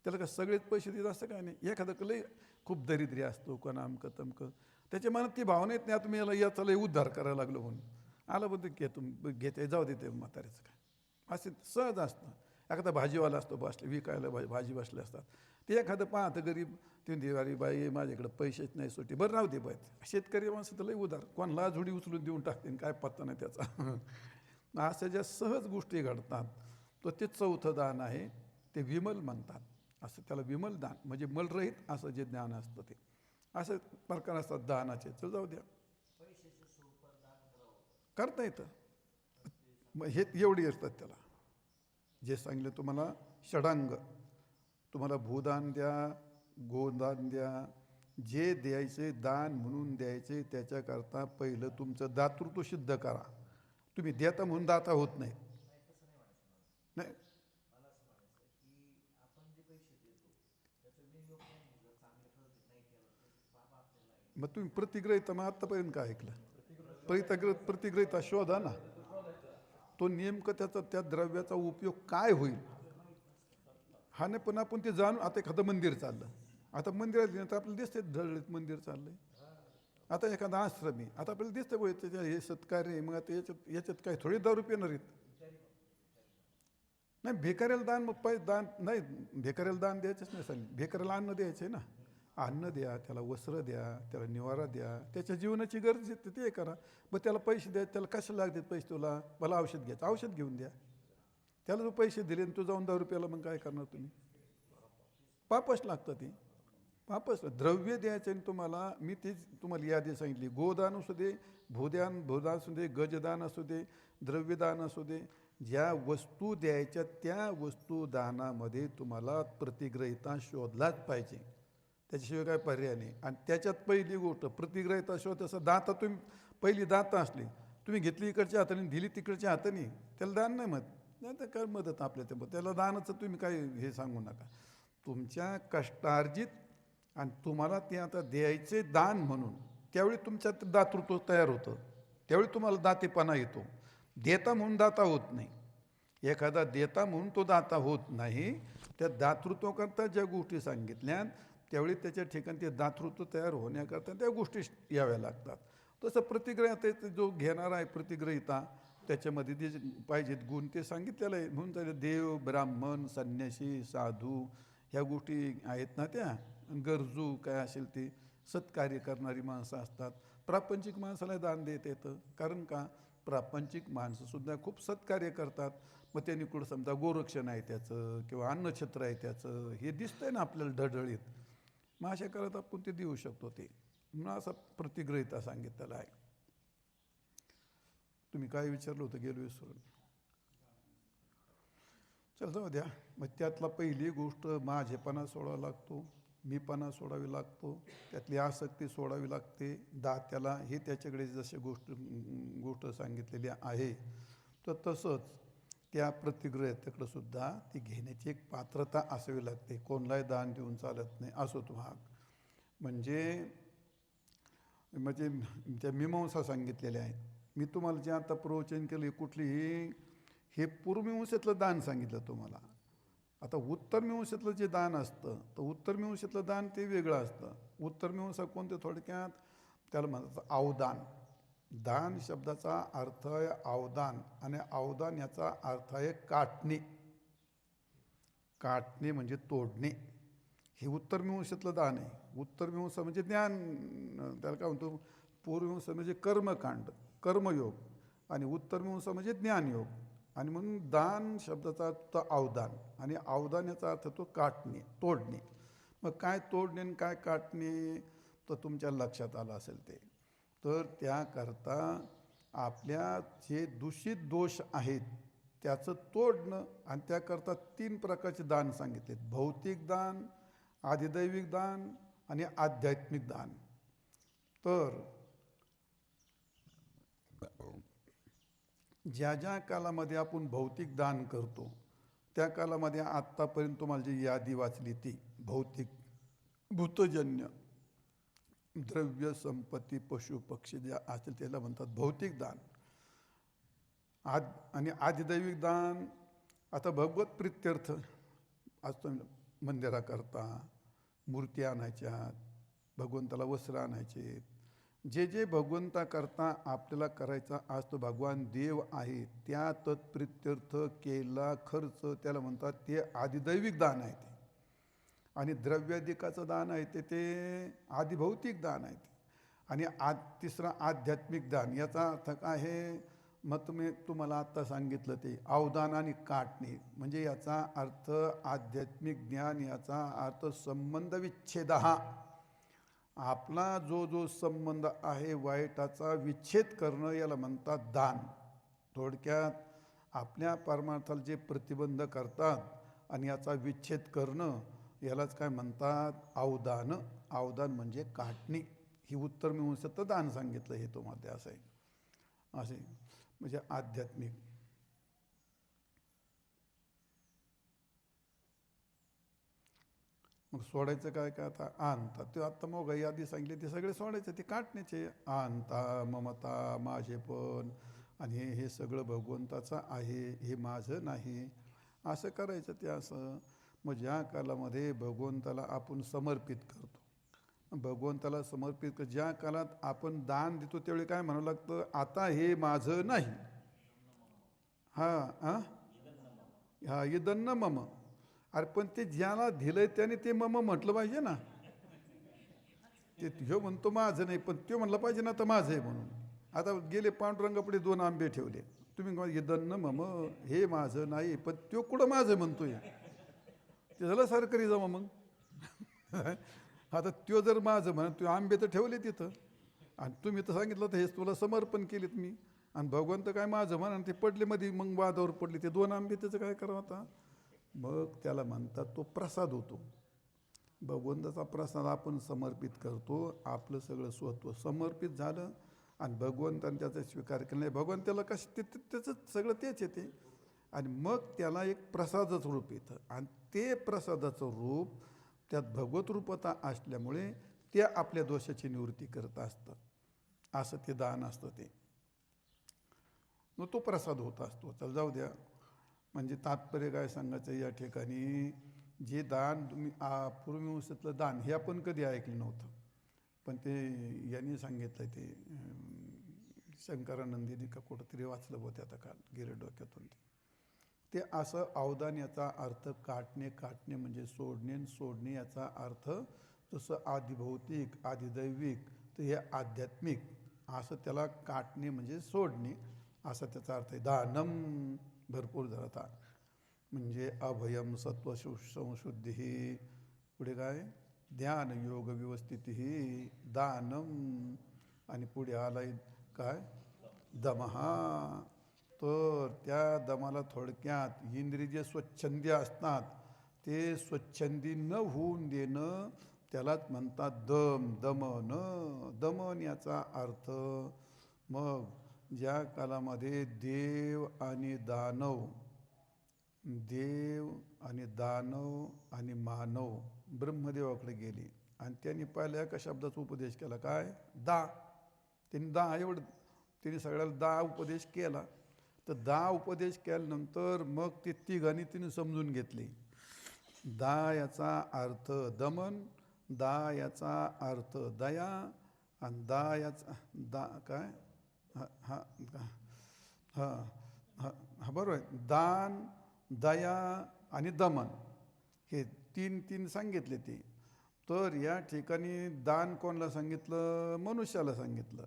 त्याला काय सगळेच पैसे देत असतं काय नाही. एखादं लय खूप दरिद्री असतो, कोण अमकं तमकं, त्याच्या मनात ती भावना येत नाही आता मी याचा लय उद्धार करायला लागलो म्हणून. आला बोलतो घेते जाऊ देते म्हाताऱ्याचं काय, असे सहज असतं. एखादा भाजीवाला असतो बसले विकायला, भाजी बसले असतात, ते एखादं पाहतं गरीब, ते दिवाळी बाई माझ्याकडे पैसेच नाही सुटी, बरं राहू दे बाय. शेतकरी माणसं तर लय उधार, कोणाला झुडी उचलून देऊन टाकते, काय पत्ता नाही त्याचा. अशा ज्या सहज गोष्टी घडतात, तो ते चौथं दान आहे, ते विमल म्हणतात. असं त्याला विमल दान म्हणजे मलरहित असं जे ज्ञान असतं ते. असे प्रकार असतात दानाचे. चल जाऊ द्या, करता येतं. मग हे एवढी असतात त्याला जे सांगितलं तुम्हाला. षडांग तुम्हाला भूदान द्या, गोदान द्या, जे द्यायचे दान म्हणून द्यायचे त्याच्याकरता पहिलं तुमचं दातृत्व सिद्ध करा. तुम्ही देता म्हणून दाता होत नाही. नाही, मग तुम्ही प्रतिग्रहिता मग आत्तापर्यंत काय ऐकलं? प्रतिग्रहिता शोधा ना. तो नेमकं त्याचा त्या द्रव्याचा उपयोग काय होईल हा नाही. पण आपण ते जाणून, आता एखादं मंदिर चाललं, आता मंदिरात गेलं तर आपल्याला दिसते ढळळीत मंदिर चाललंय. आता एखादा आश्रम आहे, आता आपल्याला दिसतं बघ त्याच्या हे सत्कार्य आहे, मग आता याच्यात काय थोडी दारू पिणार आहेत. नाही, भिकाऱ्याला दान, मग दान नाही, भिकाऱ्याला दान द्यायचंच नाही. सांगितलं भिकाऱ्याला अन्न द्यायचं आहे ना. अन्न द्या, त्याला वस्त्र द्या, त्याला निवारा द्या, त्याच्या जीवनाची गरज आहे ते करा. मग त्याला पैसे द्या, त्याला कशाला लागतात पैसे? तुला मला औषध घ्यायचं, औषध घेऊन द्या. त्याला जो पैसे दिले आणि तू जाऊन 10 रुपयाला मग काय करणार तुम्ही? पापच लागतं ते, पापच. द्रव्य द्यायचं आणि तुम्हाला, मी तीच तुम्हाला यादी सांगितली. गोदान असू दे, भूदान असू दे, गजदान असू दे, द्रव्यदान असू दे, ज्या वस्तू द्यायच्या त्या वस्तू दानामध्ये तुम्हाला प्रतिग्रहिता शोधलाच पाहिजे, त्याच्याशिवाय काय पर्याय नाही. आणि त्याच्यात पहिली गोष्ट प्रतिग्रहिता शोध. तसं दाता तुम्ही पहिली दाता असली, तुम्ही घेतली इकडच्या हाताने दिली तिकडच्या हाताने, त्याला दान नाही मत नाही. तर काय मदत आपल्या त्याला दानाचं तुम्ही काय हे सांगू नका. तुमच्या कष्टार्जित आणि तुम्हाला ते आता द्यायचे दान म्हणून, त्यावेळी तुमच्यात दातृत्व तयार होतं, त्यावेळी तुम्हाला दातेपणा येतो. देता म्हणून दाता होत नाही. एखादा देता म्हणून तो दाता होत नाही. त्या दातृत्वाकरता ज्या गोष्टी सांगितल्या त्यावेळी त्याच्या ठिकाणी ते दातृत्व तयार होण्याकरता त्या गोष्टी याव्या लागतात. तसं प्रतिग्रहिता जो घेणारा आहे प्रतिग्रहिता, त्याच्यामध्ये जे पाहिजेत गुण ते सांगितलेलं आहे. म्हणून त्याला देव, ब्राह्मण, संन्यासी, साधू ह्या गोष्टी आहेत ना. त्या गरजू काय असेल ते सत्कार्य करणारी माणसं असतात. प्रापंचिक माणसाला दान देता येतं. कारण का, प्रापंचिक माणसंसुद्धा खूप सत्कार्य करतात. मग त्यांनी कुठं समजा गोरक्षण आहे त्याचं किंवा अन्नछत्र आहे त्याचं, हे दिसतंय ना आपल्याला ढळढळीत. मग अशा करत आपण ते देऊ शकतो. ते म्हणून असा प्रतिग्रहिता सांगितलेला आहे. तुम्ही काय विचारलं होतं, गेलो विसरून. चल जाऊ द्या. मग त्यातला पहिली गोष्ट माझेपणा सोडावा लागतो, मीपणा सोडावी लागतो, त्यातली आसक्ती सोडावी लागते. दात्याला हे त्याच्याकडे जसे गोष्ट सांगितलेली आहे, तर तसंच त्या प्रतिग्रहितेकडे सुद्धा ती घेण्याची एक पात्रता असावी लागते. कोणालाही दान देऊन चालत नाही असो तो भाग. म्हणजे त्या मीमांसा सांगितलेल्या आहेत. मी तुम्हाला जे आता प्रवचन केलं कुठलीही, हे पूर्वमीमांसेतलं दान सांगितलं तुम्हाला. आता उत्तरमीमांसेतलं जे दान असतं, तर उत्तरमीमांसेतलं दान ते वेगळं असतं. उत्तरमीमांसा कोणते, थोडक्यात त्याला म्हणतात अवदान. दान शब्दाचा अर्थ आहे अवदान, आणि अवदान याचा अर्थ आहे काटणे. काटणे म्हणजे तोडणे. हे उत्तरमीमांसेतलं दान आहे. उत्तरमीमांसा म्हणजे ज्ञान, त्याला काय म्हणतो. पूर्वमीमांसा म्हणजे कर्मकांड, कर्मयोग, आणि उत्तरमीमांसा म्हणजे ज्ञानयोग. आणि म्हणून दान शब्दाचा अर्थ अवदान, आणि अवदान याचा अर्थ तो काटणे, तोडणे. मग काय तोडणे आणि काय काटणे, तर तुमच्या लक्षात आलं असेल ते. तर त्याकरता आपल्या जे दूषित दोष आहेत त्याचं तोडणं, आणि त्याकरता 3 प्रकारचे दान सांगितलेत. भौतिक दान, आदिदैविक दान आणि आध्यात्मिक दान. तर ज्या ज्या कालामध्ये आपण भौतिक दान करतो त्या कालामध्ये आत्तापर्यंत तुम्हाला जी यादी वाचली ती भौतिक भूतजन्य द्रव्य संपत्ती पशु पक्षी जे असेल त्याला म्हणतात भौतिक दान. आणि आदिदैविक दान आता भगवत प्रित्यर्थ असतो. मंदिराकरता मूर्ती आणायच्यात, भगवंताला वस्त्र आणायचे, जे जे भगवंताकरता आपल्याला करायचा असतो भगवान देव आहे त्या तत्प्रित्यर्थ केला खर्च त्याला म्हणतात ते आदिदैविक दान आहे ते. आणि द्रव्याधिकाचं दान आहे ते आदिभौतिक दान आहे ते. आणि तिसरा आध्यात्मिक दान. याचा अर्थ काय आहे मग तुम्हाला आत्ता सांगितलं ते अवदान आणि काटणे. म्हणजे याचा अर्थ आध्यात्मिक ज्ञान, याचा अर्थ संबंध विच्छेद. हा आपला जो जो संबंध आहे वाईटाचा विच्छेद करणं याला म्हणतात दान. थोडक्यात आपल्या परमार्थाला जे प्रतिबंध करतात आणि याचा विच्छेद करणं यालाच काय म्हणतात अवदान. अवदान म्हणजे काटणी. ही उत्तर मीमांसेचं दान सांगितलं हे तुम्हाला असं आहे. असे म्हणजे आध्यात्मिक. मग सोडायचं काय काय आता आणता ते आत्ता मग यादी सांगितली ते सगळे सोडायचे ते काटण्याचे. आणता ममता माझेपण आणि हे सगळं भगवंताचं आहे हे माझं नाही असं करायचं ते असं. मग ज्या कालामध्ये भगवंताला आपण समर्पित करतो, भगवंताला समर्पित ज्या कालात आपण दान देतो त्यावेळी काय म्हणावं लागतं आता हे माझं नाही. हा इदन्न मम. अरे पण ते ज्याला दिलंय त्याने ते मम म्हटलं पाहिजे ना. ते ह्यो म्हणतो माझं नाही पण तो म्हणलं पाहिजे ना तर माझं आहे म्हणून. आता गेले पांडुरंगापुढे 2 आंबे ठेवले, तुम्ही इदन्न मम हे माझं नाही पण तो कुठं माझं म्हणतोय. ते झालं सरकारी जमा. मग आता त्यो जर माझं म्हणत तो आंबे तर ठेवले तिथं आणि तुम्ही तर सांगितलं तर हेच तुला समर्पण केलेत मी आणि भगवंत काय माझं म्हणा ते पडले मध्ये मग वादावर पडले ते 2 आंबे त्याचं काय करावं आता. मग त्याला म्हणतात तो प्रसाद होतो. भगवंताचा प्रसाद आपण समर्पित करतो. आपलं सगळं स्वत्व समर्पित झालं आणि भगवंताने त्याचा स्वीकार केला नाही. भगवंताला ते त्याचं सगळं तेच येते आणि मग त्याला एक प्रसादाचं रूप येतं आणि ते प्रसादाचं रूप त्यात भगवत रूपता असल्यामुळे ते आपल्या दोषाची निवृत्ती करत असतं. असं ते दान असतं ते. मग तो प्रसाद होत असतो. चल जाऊ द्या. म्हणजे तात्पर्य काय सांगायचं या ठिकाणी जे दान तुम्ही पूर्वमीमांसेतलं दान हे आपण कधी ऐकलं नव्हतं पण ते यांनी सांगितलं ते शंकरानंदीने का कुठंतरी वाचलं होतं आता काल गेले डोक्यातून ते असं. अवदान याचा अर्थ काटणे, काटणे म्हणजे सोडणे, सोडणे याचा अर्थ जसं आदिभौतिक आदिदैविक तर हे आध्यात्मिक असं त्याला काटणे म्हणजे सोडणे असा त्याचा अर्थ आहे. दानम भरपूर झाला म्हणजे अभयम सत्व संशुद्धी. पुढे काय ध्यान योग व्यवस्थिती दानम आणि पुढे आलाय काय दमहा. तर त्या दमाला थोडक्यात इंद्रिय स्वच्छंदी असतात ते स्वच्छंदी न होऊन देणं त्यालाच म्हणतात दम. दमन. दमन याचा अर्थ मग ज्या कालामध्ये देव आणि दानव आणि मानव ब्रह्मदेवाकडे गेले आणि त्यांनी पहिल्या एका शब्दाचा उपदेश केला काय दा. त्यांनी सगळ्याला दा उपदेश केला. तर दा उपदेश केल्यानंतर मग ते तिघांनी तिने समजून घेतले. दा याचा अर्थ दमन, दा याचा अर्थ दया आणि दा याचा काय हा बरोबर आहे. दान दया आणि दमन हे तीन सांगितले ते. तर या ठिकाणी दान कोणाला सांगितलं मनुष्याला सांगितलं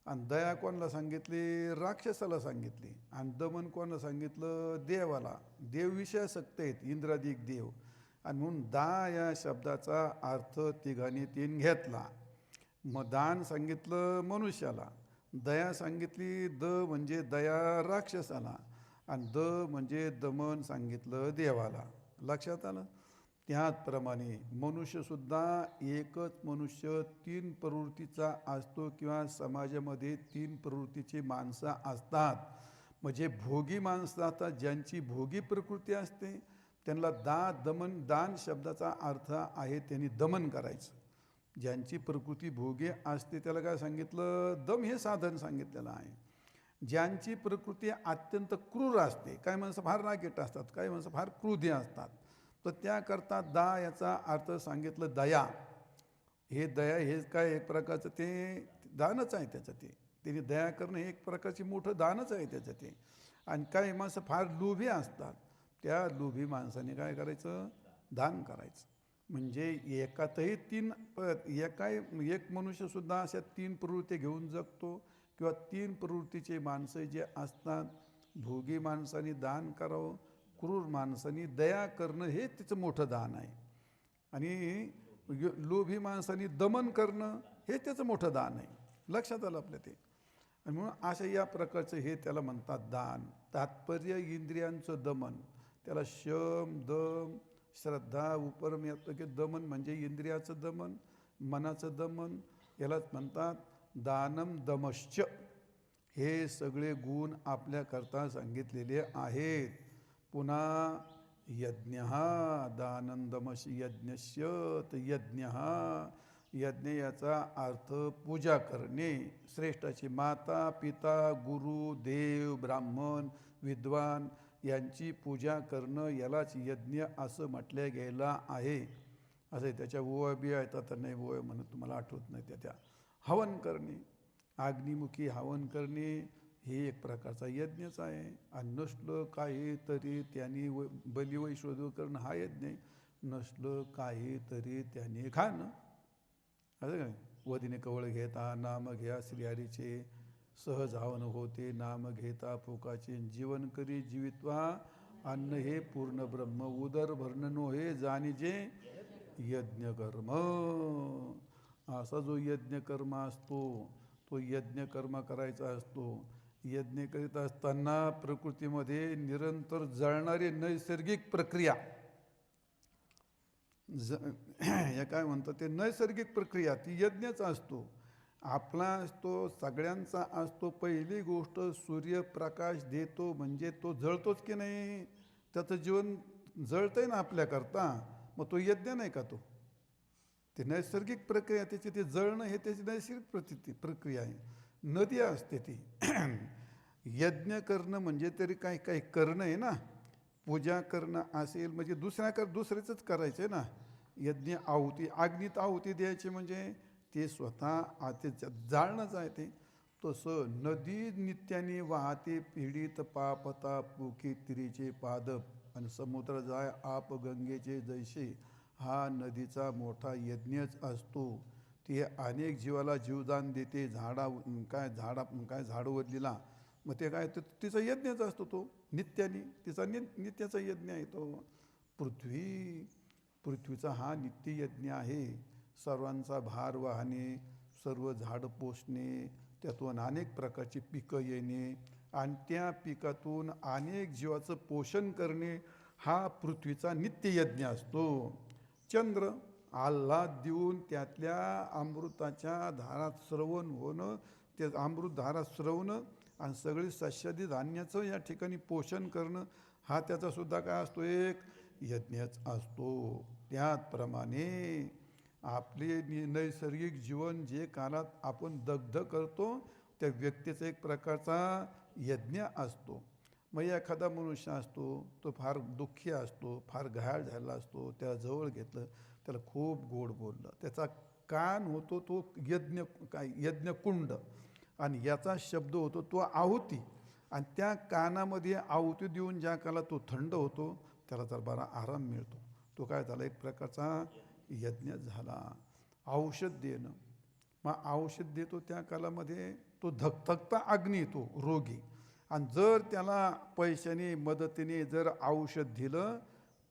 आणि दया कोणाला सांगितली राक्षसाला सांगितली आणि दमन कोणाला सांगितलं देवाला. देव विषयासक्त आहेत इंद्रादिक देव आणि म्हणून दा या शब्दाचा अर्थ तिघांनी 3 घेतला. मग दान सांगितलं मनुष्याला, दया सांगितली द म्हणजे दया राक्षसाला आणि द म्हणजे दमन सांगितलं देवाला. लक्षात आलं. त्याचप्रमाणे मनुष्यसुद्धा एकच मनुष्य 3 प्रवृत्तीचा असतो किंवा समाजामध्ये 3 प्रवृत्तीची माणसं असतात. म्हणजे भोगी माणसं असतात, ज्यांची भोगी प्रकृती असते त्यांना दमन, दान शब्दाचा अर्थ आहे त्यांनी दमन करायचं. ज्यांची प्रकृती भोगी असते त्याला काय सांगितलं, दम हे साधन सांगितलेलं आहे. ज्यांची प्रकृती अत्यंत क्रूर असते, काही माणसं फार रागीट असतात, काही माणसं फार क्रोधी असतात, तर त्याकरता याचा अर्थ सांगितलं दया. हे दया हे काय एक प्रकारचं ते दानच आहे त्याचं, त्याने दया करणं हे एक प्रकारची मोठं दानच आहे त्याचं ते. आणि काही माणसं फार लोभी असतात, त्या लोभी माणसाने काय करायचं, दान करायचं. म्हणजे एकातही एक मनुष्यसुद्धा अशा 3 प्रवृत्ती घेऊन जगतो किंवा 3 प्रवृत्तीचे माणसं जे असतात, भोगी माणसाने दान करावं, क्रूर माणसाने दया करणं हे तिचं मोठं दान आहे, आणि लोभी माणसाने दमन करणं हे त्याचं मोठं दान आहे. लक्षात आलं आपल्या ते. आणि म्हणून अशा या प्रकारचं हे त्याला म्हणतात दान. तात्पर्य इंद्रियांचं दमन, त्याला शम, दम, श्रद्धा, उपरम यातलं की दमन म्हणजे इंद्रियाचं दमन, मनाचं दमन, यालाच म्हणतात दानम दमश्च. हे सगळे गुण आपल्याकरता सांगितलेले आहेत. पुन्हा यज्ञ दानं दमश यज्ञस्य, तर यज्ञ याचा अर्थ पूजा करणे. श्रेष्ठाची माता, पिता, गुरु, देव, ब्राह्मण, विद्वान यांची पूजा करणं यालाच यज्ञ असं म्हटलं गेलं आहे. असं त्याच्या ओव्या बी आहेत, तर नाही ओव्या म्हणत तुम्हाला आठवत नाही त्या. हवन करणे, अग्निमुखी हवन करणे हे एक प्रकारचा यज्ञच आहे. आणि नसलं काही तरी त्यांनी बलिवैश्वद करणं हा यज्ञ आहे. नसलं काही तरी त्याने खाणं, असं काय. वधीने कवळ घेता नाम घ्या श्रीहरीचे, सहज हवन होते नाम घेता फुकाचे, जीवन करी जीवित्वा अन्न हे पूर्ण ब्रह्म, उदर भरण नो हे जाणीजे यज्ञ कर्म. असा जो यज्ञ कर्म असतो तो यज्ञ कर्म करायचा असतो. यज्ञ करीत असताना प्रकृतीमध्ये निरंतर जळणारी नैसर्गिक प्रक्रिया, या काय म्हणतात ते नैसर्गिक प्रक्रिया, ती यज्ञच असतो. आपला असतो, सगळ्यांचा असतो. पहिली गोष्ट सूर्यप्रकाश देतो म्हणजे तो जळतोच की नाही, त्याचं जीवन जळतंय ना आपल्याकरता, मग तो यज्ञ नाही का तो. ते नैसर्गिक प्रक्रिया, त्याची ते जळणं हे त्याची नैसर्गिक प्रक्रिया आहे. नदी असते ती. यज्ञ करणं म्हणजे तरी काही काही करणं आहे ना. पूजा करणं असेल म्हणजे दुसऱ्याचंच करायचं आहे ना. यज्ञ आहुती, अग्नीत आहुती द्यायची म्हणजे ते स्वतः ते जाळणंच आहे ते. तसं नदी नित्याने वाहते पीडित पापता पोखी तिरीचे पादप, आणि समुद्र जाय आप गंगेचे जैसे. हा नदीचा मोठा यज्ञच असतो. ती अनेक जीवाला जीवदान देते. झाडवदलीला, मग ते काय तिचा यज्ञच असतो तो नित्याने, तिचा नित्याचा यज्ञ आहे तो. पृथ्वीचा हा नित्ययज्ञ आहे. सर्वांचा भार वाहणे, सर्व झाड पोसणे, त्यातून अनेक प्रकारची पिकं येणे आणि त्या पिकातून अनेक जीवाचं पोषण करणे हा पृथ्वीचा नित्ययज्ञ असतो. चंद्र आल्हाद देऊन त्यातल्या अमृताच्या धारात श्रवण होणं, ते अमृत धारात श्रवणं आणि सगळी सस्यादी धान्याचं या ठिकाणी पोषण करणं हा त्याचासुद्धा काय असतो, एक यज्ञच असतो. त्याचप्रमाणे आपले नैसर्गिक जीवन जे काळात आपण दग्ध करतो त्या व्यक्तीचा एक प्रकारचा यज्ञ असतो. मग एखादा मनुष्य असतो, तो फार दुःखी असतो, फार घायाळ झालेला असतो, त्याला जवळ घेतलं, त्याला खूप गोड बोललं, त्याचा कान होतो तो यज्ञकुंड, आणि याचा शब्द होतो तो आहुती. आणि त्या कानामध्ये आहुती देऊन ज्या काला तो थंड होतो त्याला तर बरा आराम मिळतो. तो काय झाला, एक प्रकारचा यज्ञ झाला. औषध देणं, मग औषध देतो त्या कालामध्ये तो धगधगता अग्नी, तो रोगी, आणि जर त्याला पैशाने मदतीने जर औषध दिलं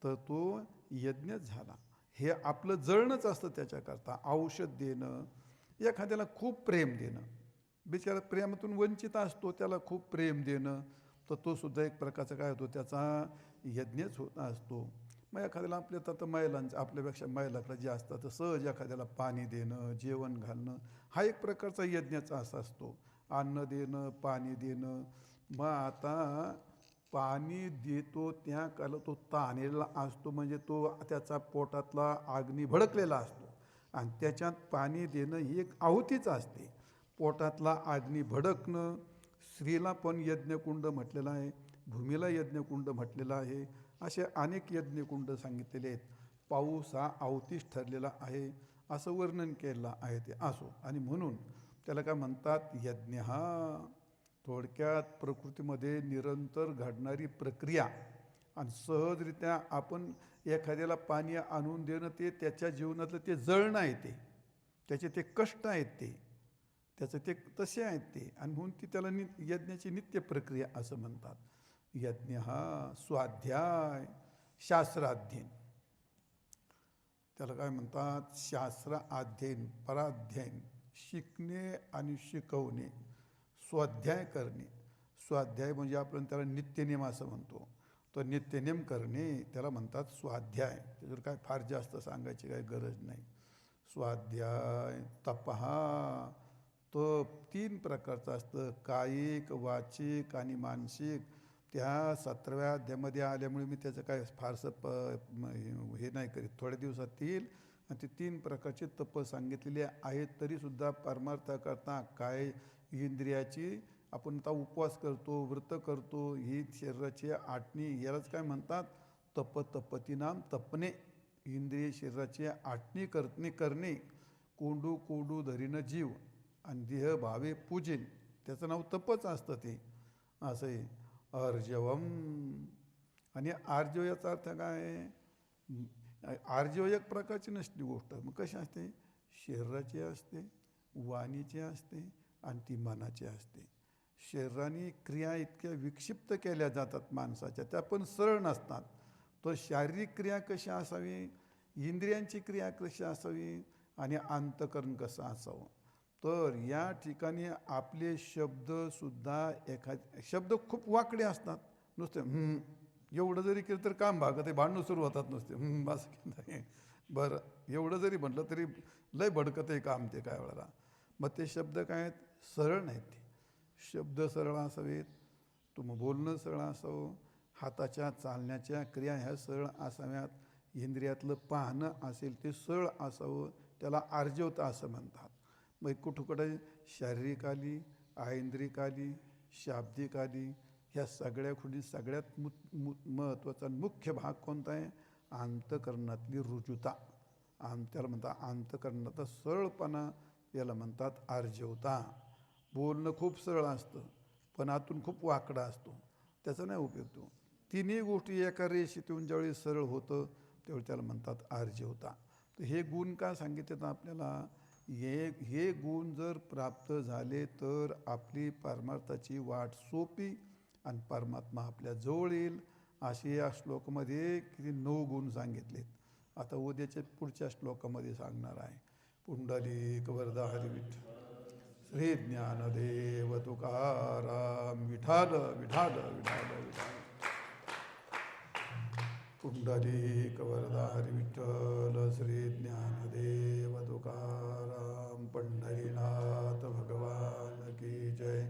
तर तो यज्ञच झाला. हे आपलं जळणंच असतं त्याच्याकरता. औषध देणं, एखाद्याला खूप प्रेम देणं, बिचारा प्रेमातून वंचित असतो, त्याला खूप प्रेम देणं, तर तो सुद्धा एक प्रकारचा काय होतो, त्याचा यज्ञच होत असतो. मग एखाद्याला आपल्या तर महिलांचं आपल्यापेक्षा महिलाकडे जे असतात तर सहज एखाद्याला पाणी देणं, जेवण घालणं हा एक प्रकारचा यज्ञाचा असा असतो. अन्न देणं, पाणी देणं. मग आता पाणी देतो त्या काला तो ताणलेला असतो, म्हणजे तो त्याचा पोटातला अग्नी भडकलेला असतो आणि त्याच्यात पाणी देणं ही एक आहुतीच असते. पोटातला अग्नी भडकणं. स्त्रीला पण यज्ञकुंड म्हटलेलं आहे, भूमीला यज्ञकुंड म्हटलेलं आहे. असे अनेक यज्ञकुंड सांगितलेले आहेत. पाऊस हा आहुतीच ठरलेला आहे असं वर्णन केलेलं आहे ते असो. आणि म्हणून त्याला काय म्हणतात, यज्ञ हा थोडक्यात प्रकृतीमध्ये निरंतर घडणारी प्रक्रिया. आणि सहजरित्या आपण एखाद्याला पाणी आणून देणं ते त्याच्या जीवनातलं ते जळणं आहे, त्याचे ते कष्ट आहेत, त्याचं ते तसे आहेत ते. आणि म्हणून ती त्याला यज्ञाची नित्य प्रक्रिया असं म्हणतात. यज्ञ हा स्वाध्याय शास्त्राध्ययन, त्याला काय म्हणतात, शास्त्र अध्ययन, पराध्ययन, शिकणे आणि शिकवणे, स्वाध्याय करणे. स्वाध्याय म्हणजे आपण त्याला नित्यनेम असं म्हणतो. तो नित्यनेम करणे त्याला म्हणतात स्वाध्याय. त्याच्यावर काय फार जास्त सांगायची काही गरज नाही. स्वाध्याय. तपहा, तप 3 प्रकारचं असतं, कायिक, वाचिक आणि मानसिक. त्या 17व्या अध्यायामध्ये आल्यामुळे मी त्याचं काय फारसं हे नाही करीत. थोड्या दिवसात येईल. आणि ते 3 प्रकारचे तप सांगितलेले आहेत. तरीसुद्धा परमार्थाकरता काय इंद्रियाची आपण आता उपवास करतो, व्रत करतो, ही शरीराची आटणी, यालाच काय म्हणतात तप. तपतीनाम तपणे. इंद्रिय शरीराची आटणी करणे. कोंडू कोंडू धरीनं जीव आणि देह भावे पूजेन, त्याचं नाव तपच असतं ते. असं आहे. अर्जवम. आणि आर्जव याचा अर्थ काय, आर्जव एक प्रकारची नसली गोष्ट. मग कशी असते, शरीराची असते, वाणीची असते आणि ती मनाची असते. शरीराने क्रिया इतक्या विक्षिप्त केल्या जातात माणसाच्या, त्या पण सरळ नसतात. तो शारीरिक क्रिया कशी असावी, इंद्रियांची क्रिया कशी असावी आणि अंतकरण कसं असावं. तर या ठिकाणी आपले शब्दसुद्धा शब्द खूप वाकडे असतात. नुसते एवढं जरी केलं तर काम भागत आहे, भांडणं सुरू होतात नुसते बस नाही. बरं एवढं जरी म्हटलं तरी लय भडकत आहे काम ते काय वेळेला. मग ते शब्द काय आहेत, सरळ नाहीत. ते शब्द सरळ असावेत, तुम्ही बोलणं सरळ असावं, हाताच्या चालण्याच्या क्रिया ह्या सरळ असाव्यात, इंद्रियातलं पाहणं असेल ते सरळ असावं. त्याला आर्जवता असं म्हणतात. मग कुठं शारीरिक आली, ऐंद्रिक आली, शाब्दिक आली. ह्या सगळ्या खुणी सगळ्यात महत्त्वाचा मुख्य भाग कोणता आहे, अंतकरणातली रुजुता. त्याला म्हणतात अंतकरणाचा सरळपणा, याला म्हणतात आर्जवता. बोलणं खूप सरळ असतं पण आतून खूप वाकडा असतो, त्याचा नाही उपयोग तो. तिन्ही गोष्टी एका रेषेतून ज्यावेळी सरळ होतं त्यावेळी त्याला म्हणतात आर्जवता. तर हे गुण का सांगितले आपल्याला, हे गुण जर प्राप्त झाले तर आपली परमार्थाची वाट सोपी आणि परमात्मा आपल्या जवळ येईल. असे या श्लोकामध्ये किती 9 गुण सांगितलेत. आता उद्याच्या पुढच्या श्लोकामध्ये सांगणार आहे. पुंडलिक वरदा हरी विठ्ठल, श्री ज्ञानदेव तुकाराम, विठाल विठाल विठाल विठाल. पुंडलिक वरदा हरी विठ्ठल, श्री ज्ञानदेव तुकाराम, पंढरीनाथ भगवान की जय.